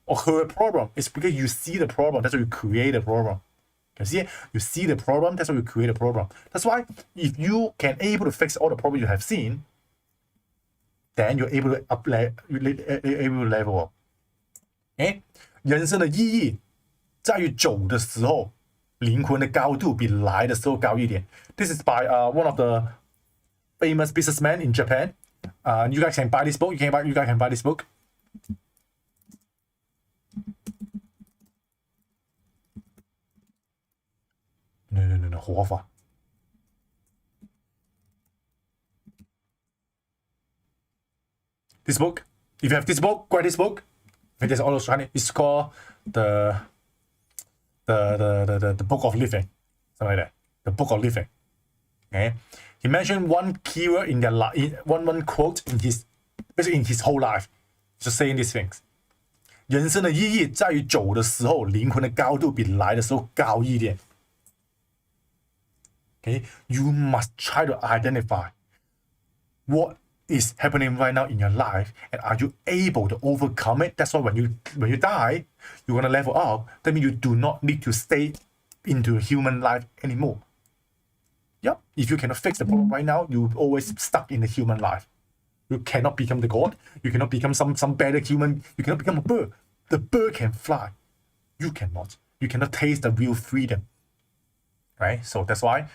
or her problem. It's because you see the problem. That's why you create a problem. You see it? You see the problem. That's why you create a problem. That's why if you can able to fix all the problems you have seen, then you're able to level up. 人生的意义在于走的时候，灵魂的高度比来的时候高一点。This is by one of the famous businessmen in Japan. You guys can buy this book. You guys can buy this book. No. 活法。This book. If you have this book, grab this book. There's also Chinese. It's called the Book of Living, something like that. The Book of Living. Okay. He mentioned one keyword in their one quote in his basically in his whole life, just saying these things. 人生的意义在于走的时候，灵魂的高度比来的时候高一点。Okay, you must try to identify what is happening right now in your life, and are you able to overcome it? That's why when you die, you're gonna level up. That means you do not need to stay into human life anymore. Yeah, if you cannot fix the problem right now, you're always stuck in the human life. You cannot become the god. You cannot become some better human. You cannot become a bird. The bird can fly. You cannot. You cannot taste the real freedom. Right? So that's why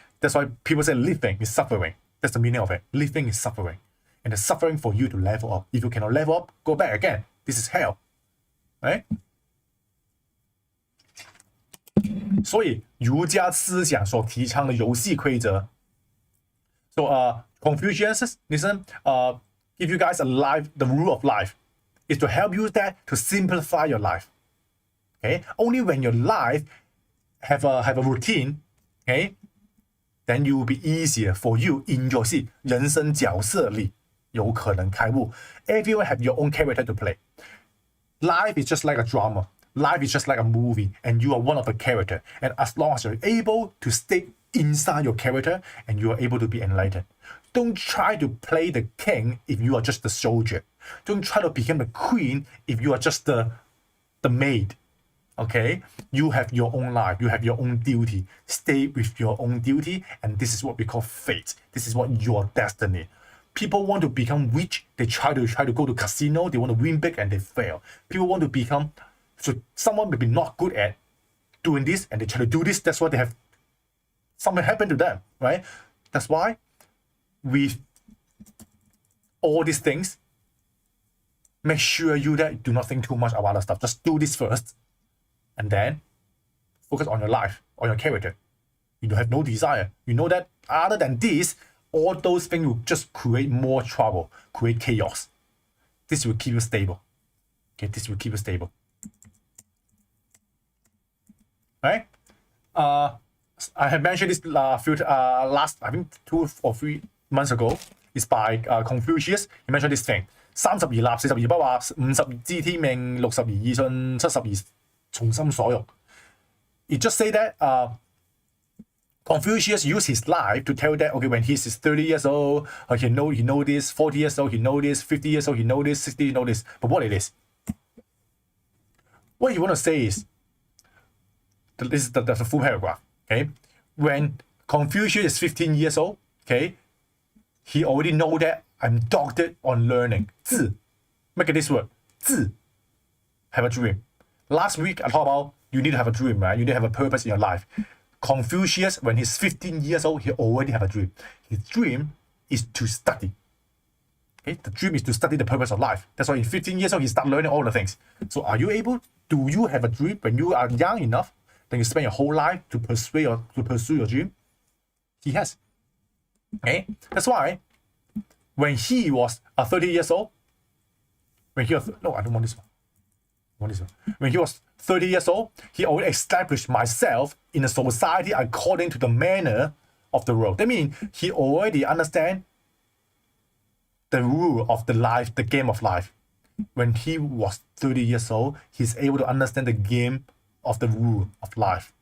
people say living is suffering. That's the meaning of it. Living is suffering. And the suffering for you to level up. If you cannot level up, go back again. This is hell. Right? 所以儒家思想所提倡的游戏规则。So Confucius, listen, give you guys the rule of life is to help you to simplify your life. Okay? Only when your life have a routine, okay, then you will be easier for you in your 人生角色里有可能开悟。Everyone have your own character to play. Life is just like a drama. Life is just like a movie, and you are one of the character. And as long as you're able to stay inside your character, and you are able to be enlightened. Don't try to play the king if you are just the soldier. Don't try to become the queen if you are just the maid. Okay? You have your own life. You have your own duty. Stay with your own duty, and this is what we call fate. This is what your destiny. People want to become rich. They try to go to casino. They want to win big, and they fail. People want to become someone may be not good at doing this, and they try to do this. That's why they have something happen to them, right? That's why with all these things, make sure you that do not think too much about other stuff. Just do this first, and then focus on your life, on your character. You don't have no desire. You know that other than this, all those things will just create more trouble, create chaos. This will keep you stable. Okay, this will keep you stable. Right? I have mentioned this last, I think 2 or 3 months ago. It's by Confucius. He mentioned this thing. 32立42不惑50知天命62義信72從心所欲 It just say that Confucius used his life to tell that, okay, when he's 30 years old, he know this, 40 years old, he know this, 50 years old, he know this, 60, he know this. But what it is? What you want to say is, this is the full paragraph, okay? When Confucius is 15 years old, okay, he already know that I'm doctored on learning. 智, make it this word. 智, have a dream. Last week, I talked about you need to have a dream, right? You need to have a purpose in your life. Confucius, when he's 15 years old, he already have a dream. His dream is to study. Okay? The dream is to study the purpose of life. That's why in 15 years old, he start learning all the things. So are you able? Do you have a dream when you are young enough? Then you spend your whole life to pursue your dream? He has. Okay? That's why when he was 30 years old, when he was, no, I don't want this one. When he was 30 years old, he already established myself in a society according to the manner of the world. That means he already understand the rule of the life, the game of life. When he was 30 years old, he's able to understand the game of the rule of life.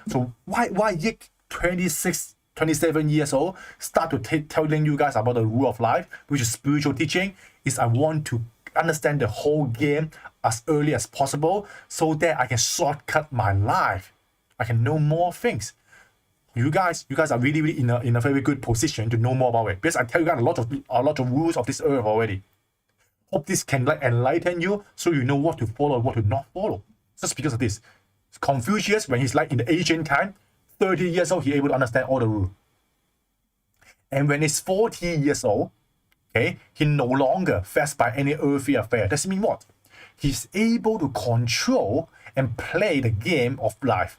So why Yik 26, 27 years old start to telling you guys about the rule of life, which is spiritual teaching, is I want to understand the whole game as early as possible so that I can shortcut my life. I can know more things. You guys are really in a very good position to know more about it, because I tell you guys a lot of rules of this earth already. Hope this can enlighten you so you know what to follow and what to not follow. Just because of this. Confucius, when he's like in the ancient time, 30 years old, he's able to understand all the rules. And when he's 40 years old, okay, he no longer fast by any earthly affair. Does it mean what? He's able to control and play the game of life.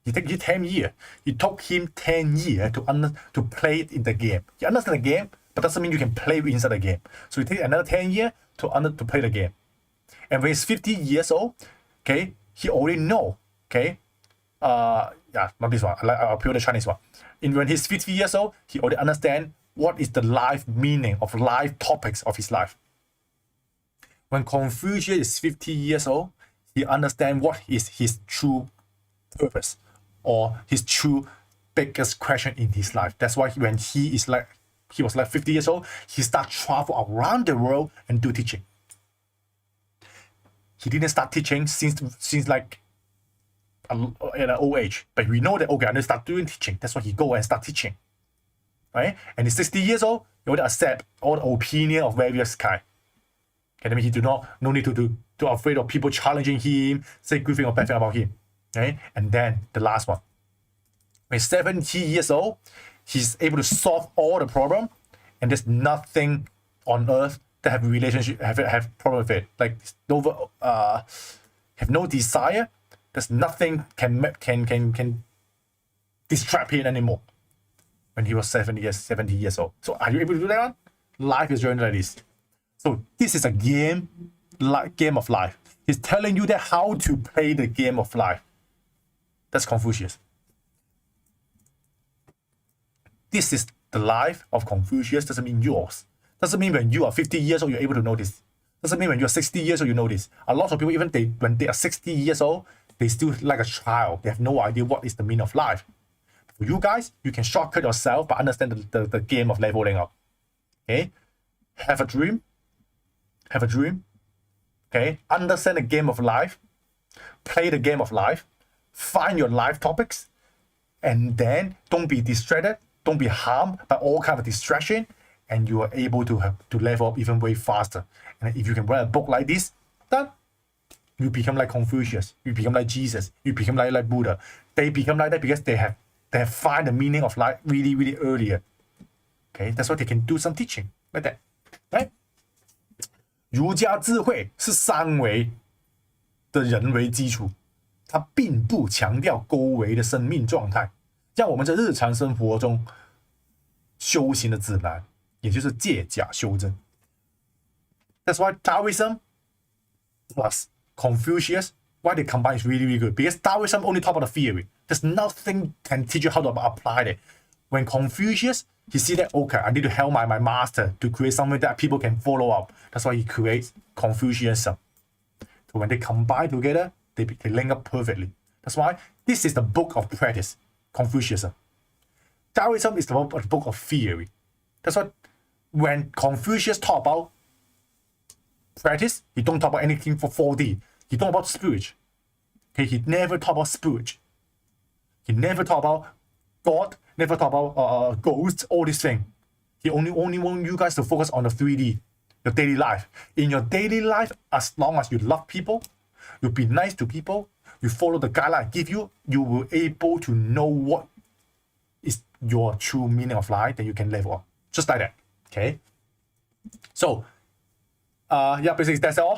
It took you 10 years. It took him 10 years to play it in the game. You understand the game, but doesn't mean you can play inside the game. So it takes another 10 years to play the game. And when he's 50 years old, okay, he already know, okay, yeah, not this one. I'll put the Chinese one. When he's 50 years old, he already understand what is the life meaning of life topics of his life. When Confucius is 50 years old, he understand what is his true purpose or his true biggest question in his life. That's why when he was like 50 years old, he start travel around the world and do teaching. He didn't start teaching since like at an old age, but we know that okay, I'm gonna start doing teaching. That's why he go and start teaching, right? And he's 60 years old. He would accept all the opinion of various kind. Okay, that means he no need to afraid of people challenging him, say good thing or bad thing about him, right? And then the last one, when 70 years old, he's able to solve all the problem, and there's nothing on earth that have a relationship have problem with it. Like have no desire. There's nothing can distract him anymore. When he was 70 years old. So are you able to do that one? Life is journey like this. So this is a game of life. He's telling you that how to play the game of life. That's Confucius. This is the life of Confucius. Doesn't mean yours. Doesn't mean when you are 50 years old, you're able to know this. Doesn't mean when you're 60 years old, you know this. A lot of people, even when they are 60 years old, they still like a child. They have no idea what is the meaning of life. For you guys, you can shortcut yourself, but understand the game of leveling up. Okay? Have a dream. Have a dream. Okay? Understand the game of life. Play the game of life. Find your life topics. And then don't be distracted. Don't be harmed by all kind of distraction. And you are able to level up even way faster. And if you can write a book like this, then you become like Confucius. You become like Jesus. You become like Buddha. They become like that because they have find the meaning of life really, really earlier. Okay, that's why they can do some teaching like that, right? 儒家智慧是三维的人为基础，它并不强调高维的生命状态，让我们在日常生活中修行的指南，也就是借假修真。That's why Taoism plus Confucius, why they combine is really, really good. Because Taoism only talk about the theory. There's nothing can teach you how to apply it. When Confucius, he see that, okay, I need to help my master to create something that people can follow up. That's why he creates Confucianism. So when they combine together, they link up perfectly. That's why this is the book of practice, Confucianism. Taoism is the book of theory. That's why when Confucius talk about practice, he don't talk about anything for 4D. He talk about spirit. Okay, he never talk about spirit. He never talk about God, never talk about ghosts, all these things. He only want you guys to focus on the 3D, your daily life. In your daily life, as long as you love people, you be nice to people, you follow the guideline I give you, you will able to know what is your true meaning of life, then you can level up. Just like that. Okay? So, yeah, basically that's all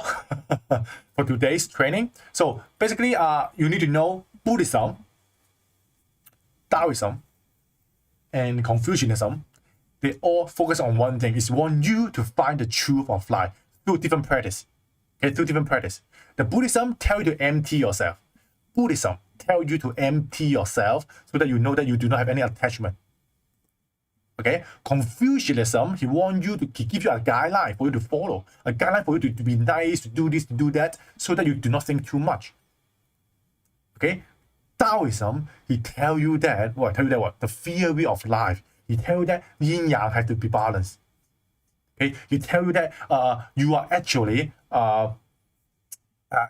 for today's training. So basically, you need to know Buddhism, Taoism, and Confucianism. They all focus on one thing: is want you to find the truth of life through different practice. Okay, through different practice. The Buddhism tell you to empty yourself. Buddhism tell you to empty yourself so that you know that you do not have any attachment. Okay, Confucianism, he wants you to give you a guideline for you to follow, a guideline for you to be nice, to do this, to do that, so that you do not think too much. Okay, Taoism, he tell you that what? The theory of life. He tell you that yin yang has to be balanced. Okay, he tell you that you are actually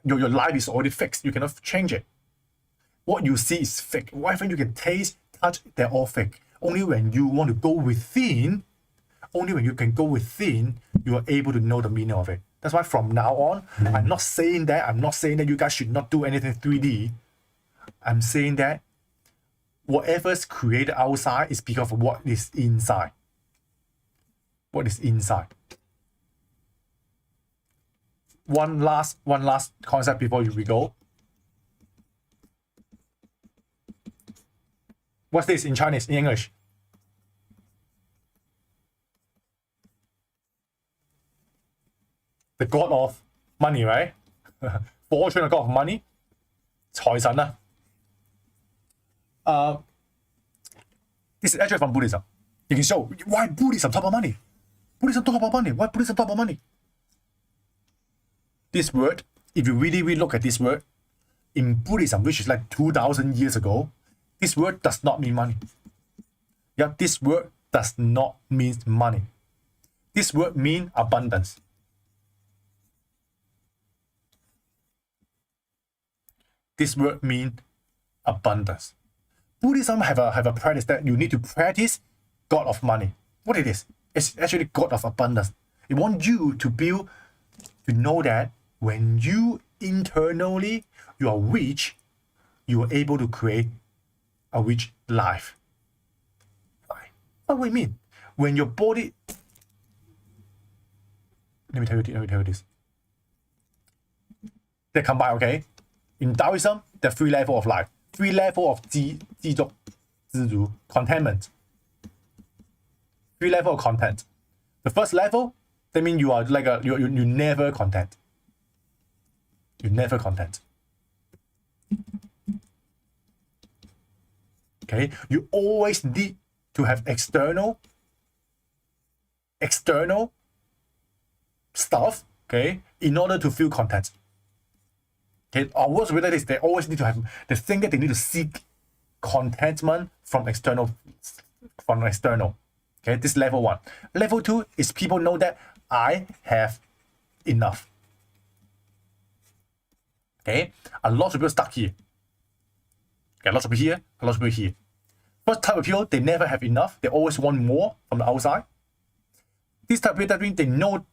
your life is already fixed. You cannot change it. What you see is fake. Whatever you can taste, touch, they're all fake. Only when you want to go within, only when you can go within, you are able to know the meaning of it. That's why from now on, I'm not saying that you guys should not do anything 3D. I'm saying that whatever's created outside is because of what is inside. What is inside. One last concept before we go. What's this in Chinese, in English? The god of money, right? Fortune, the god of money. 財神啦。This is actually from Buddhism. You can show why Buddhism talk about money. Buddhism talk about money. Why Buddhism talk about money? This word, if you really look at this word, in Buddhism, which is like 2,000 years ago, this word does not mean money. Yeah, this word does not mean money. This word means abundance. This word means abundance. Buddhism have a practice that you need to practice God of money. What it is? It's actually God of abundance. It wants you to know that when you internally you are rich, you are able to create a rich life. What do we mean? When your body, let me tell you this. They combine, okay? In Taoism, there are 3 levels of life. 3 levels of 知足, contentment. 3 levels of content. The first level, that means you are like you never content. You never content. Okay, you always need to have external stuff, okay, in order to feel content. Okay, our words with this, they always need to have the thing that they need to seek contentment from external. Okay, this level 1. Level 2 is people know that I have enough. Okay, a lot of people stuck here. Okay, a lot of people here, a lot of people here. First type of people, they never have enough. They always want more from the outside. This type of people, that means they know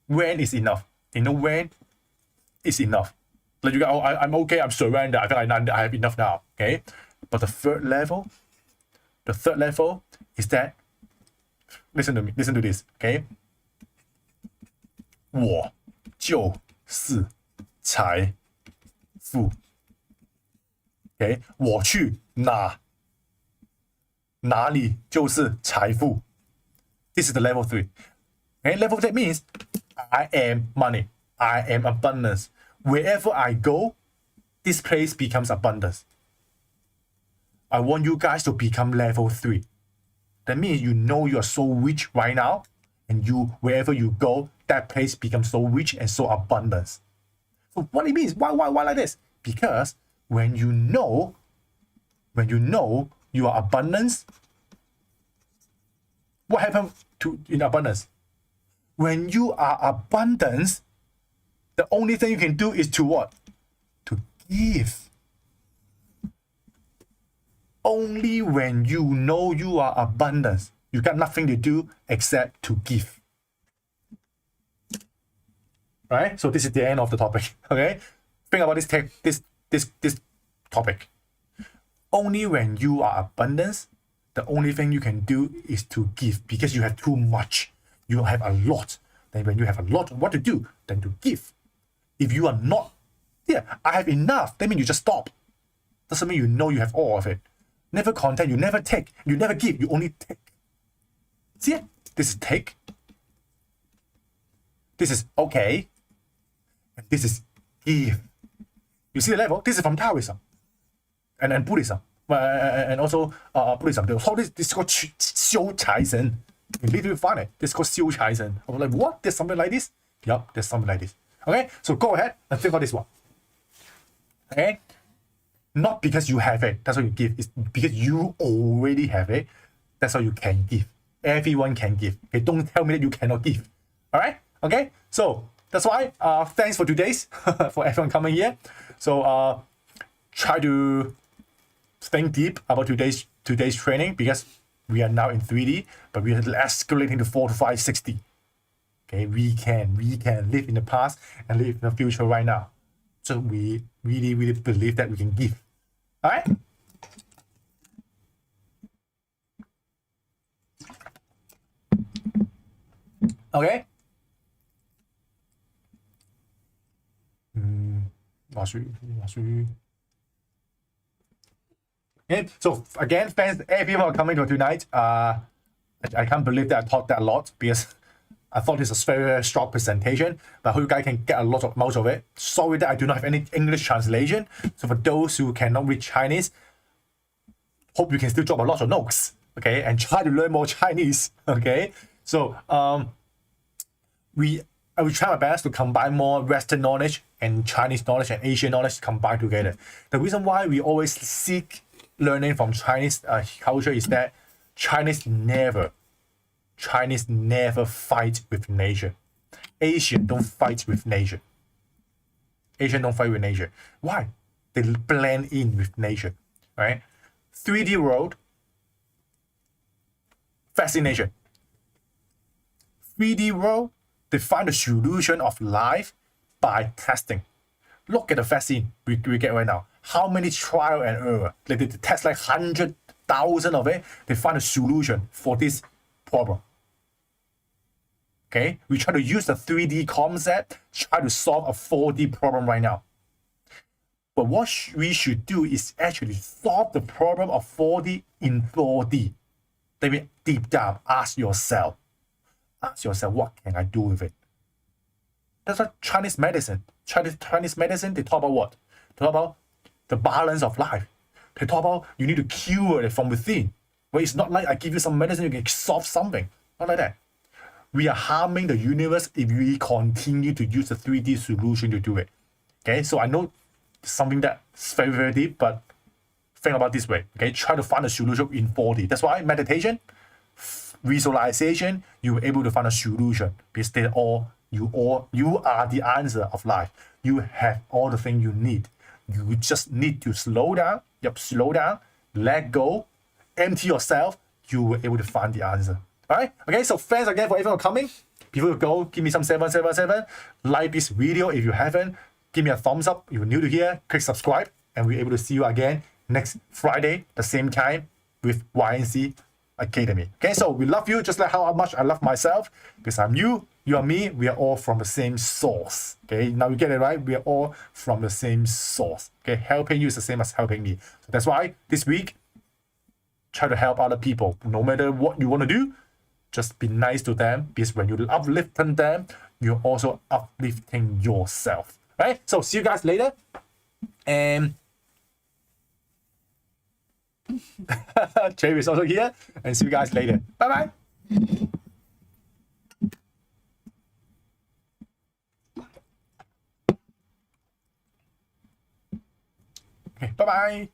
when is enough. They know when is enough. Like you go, oh, I'm okay, I'm surrendered, I think I have enough now. Okay, but the third level is that, listen to me, listen to this. Okay, 我就是财富。Okay, 我去哪里就是财富。This is the level 3. Okay, level 3 means I am money. I am abundance. Wherever I go, this place becomes abundance. I want you guys to become level 3. That means you know you are so rich right now, and wherever you go, that place becomes so rich and so abundant. So what it means? Why like this? Because when you know you are abundance, what happens in abundance? When you are abundance, the only thing you can do is to what? To give. Only when you know you are abundance, you got nothing to do except to give. Right? So this is the end of the topic. Okay? Think about this topic. Only when you are abundance, the only thing you can do is to give, because you have too much. You have a lot. Then when you have a lot, what to do? Then to give. If you are not, I have enough, that means you just stop. Doesn't mean you know you have all of it. Never content, you never take, you never give, you only take. See it? This is take. This is okay. And this is give. You see the level? This is from Taoism. And then Buddhism. And also Buddhism. They call this is called 修财神. You literally find it. This is called 修财神. I was like, what? There's something like this? Yup, there's something like this. Okay, so go ahead and think about this one. Okay, not because you have it, that's why you give. It's because you already have it. That's why you can give. Everyone can give. Okay, don't tell me that you cannot give. All right. Okay, so that's why. Thanks for today's for everyone coming here. So try to think deep about today's training, because we are now in 3D, but we are escalating to 4 to 5, 60. Okay, we can live in the past and live in the future right now. So we really believe that we can give. All right. Okay. Okay. So again, thanks everyone for coming to tonight. I can't believe that I talked that a lot because I thought this was very, very short presentation, but I hope you guys can get a lot of most of it. Sorry that I do not have any English translation. So for those who cannot read Chinese, hope you can still drop a lot of notes, okay, and try to learn more Chinese, okay. So I will try my best to combine more Western knowledge and Chinese knowledge and Asian knowledge combined together. The reason why we always seek learning from Chinese culture is that Chinese never fight with nature. Asian don't fight with nature. Why? They blend in with nature, right? 3D world, fascination. 3D world, they find the solution of life by testing. Look at the vaccine we get right now. How many trial and error? They test like 100,000 of it. They find a solution for this problem. Okay, we try to use the 3D concept, try to solve a 4D problem right now. But what we should do is actually solve the problem of 4D in 4D. Then deep down, ask yourself, what can I do with it? That's what Chinese medicine, they talk about what? They talk about the balance of life. They talk about you need to cure it from within. Well, it's not like I give you some medicine, you can solve something. Not like that. We are harming the universe if we continue to use the 3D solution to do it. Okay, so I know something that's very, very deep, but think about this way. Okay, try to find a solution in 4D. That's why meditation, visualization, you're able to find a solution because you are the answer of life. You have all the things you need. You just need to slow down. Slow down, let go, empty yourself. You will be able to find the answer. All right. Okay. So thanks again for everyone coming. Before you go, give me some 777. Like this video if you haven't. Give me a thumbs up. If you're new to here, click subscribe, and we're able to see you again next Friday, the same time with YNC Academy. Okay. So we love you just like how much I love myself because I'm you. You are me. We are all from the same source. Okay. Now you get it right. We are all from the same source. Okay. Helping you is the same as helping me. So that's why this week, try to help other people. No matter what you want to do, just be nice to them because when you uplift them, you're also uplifting yourself. Right? So see you guys later. And Cherry is also here. And see you guys later. Bye-bye. Okay, bye-bye.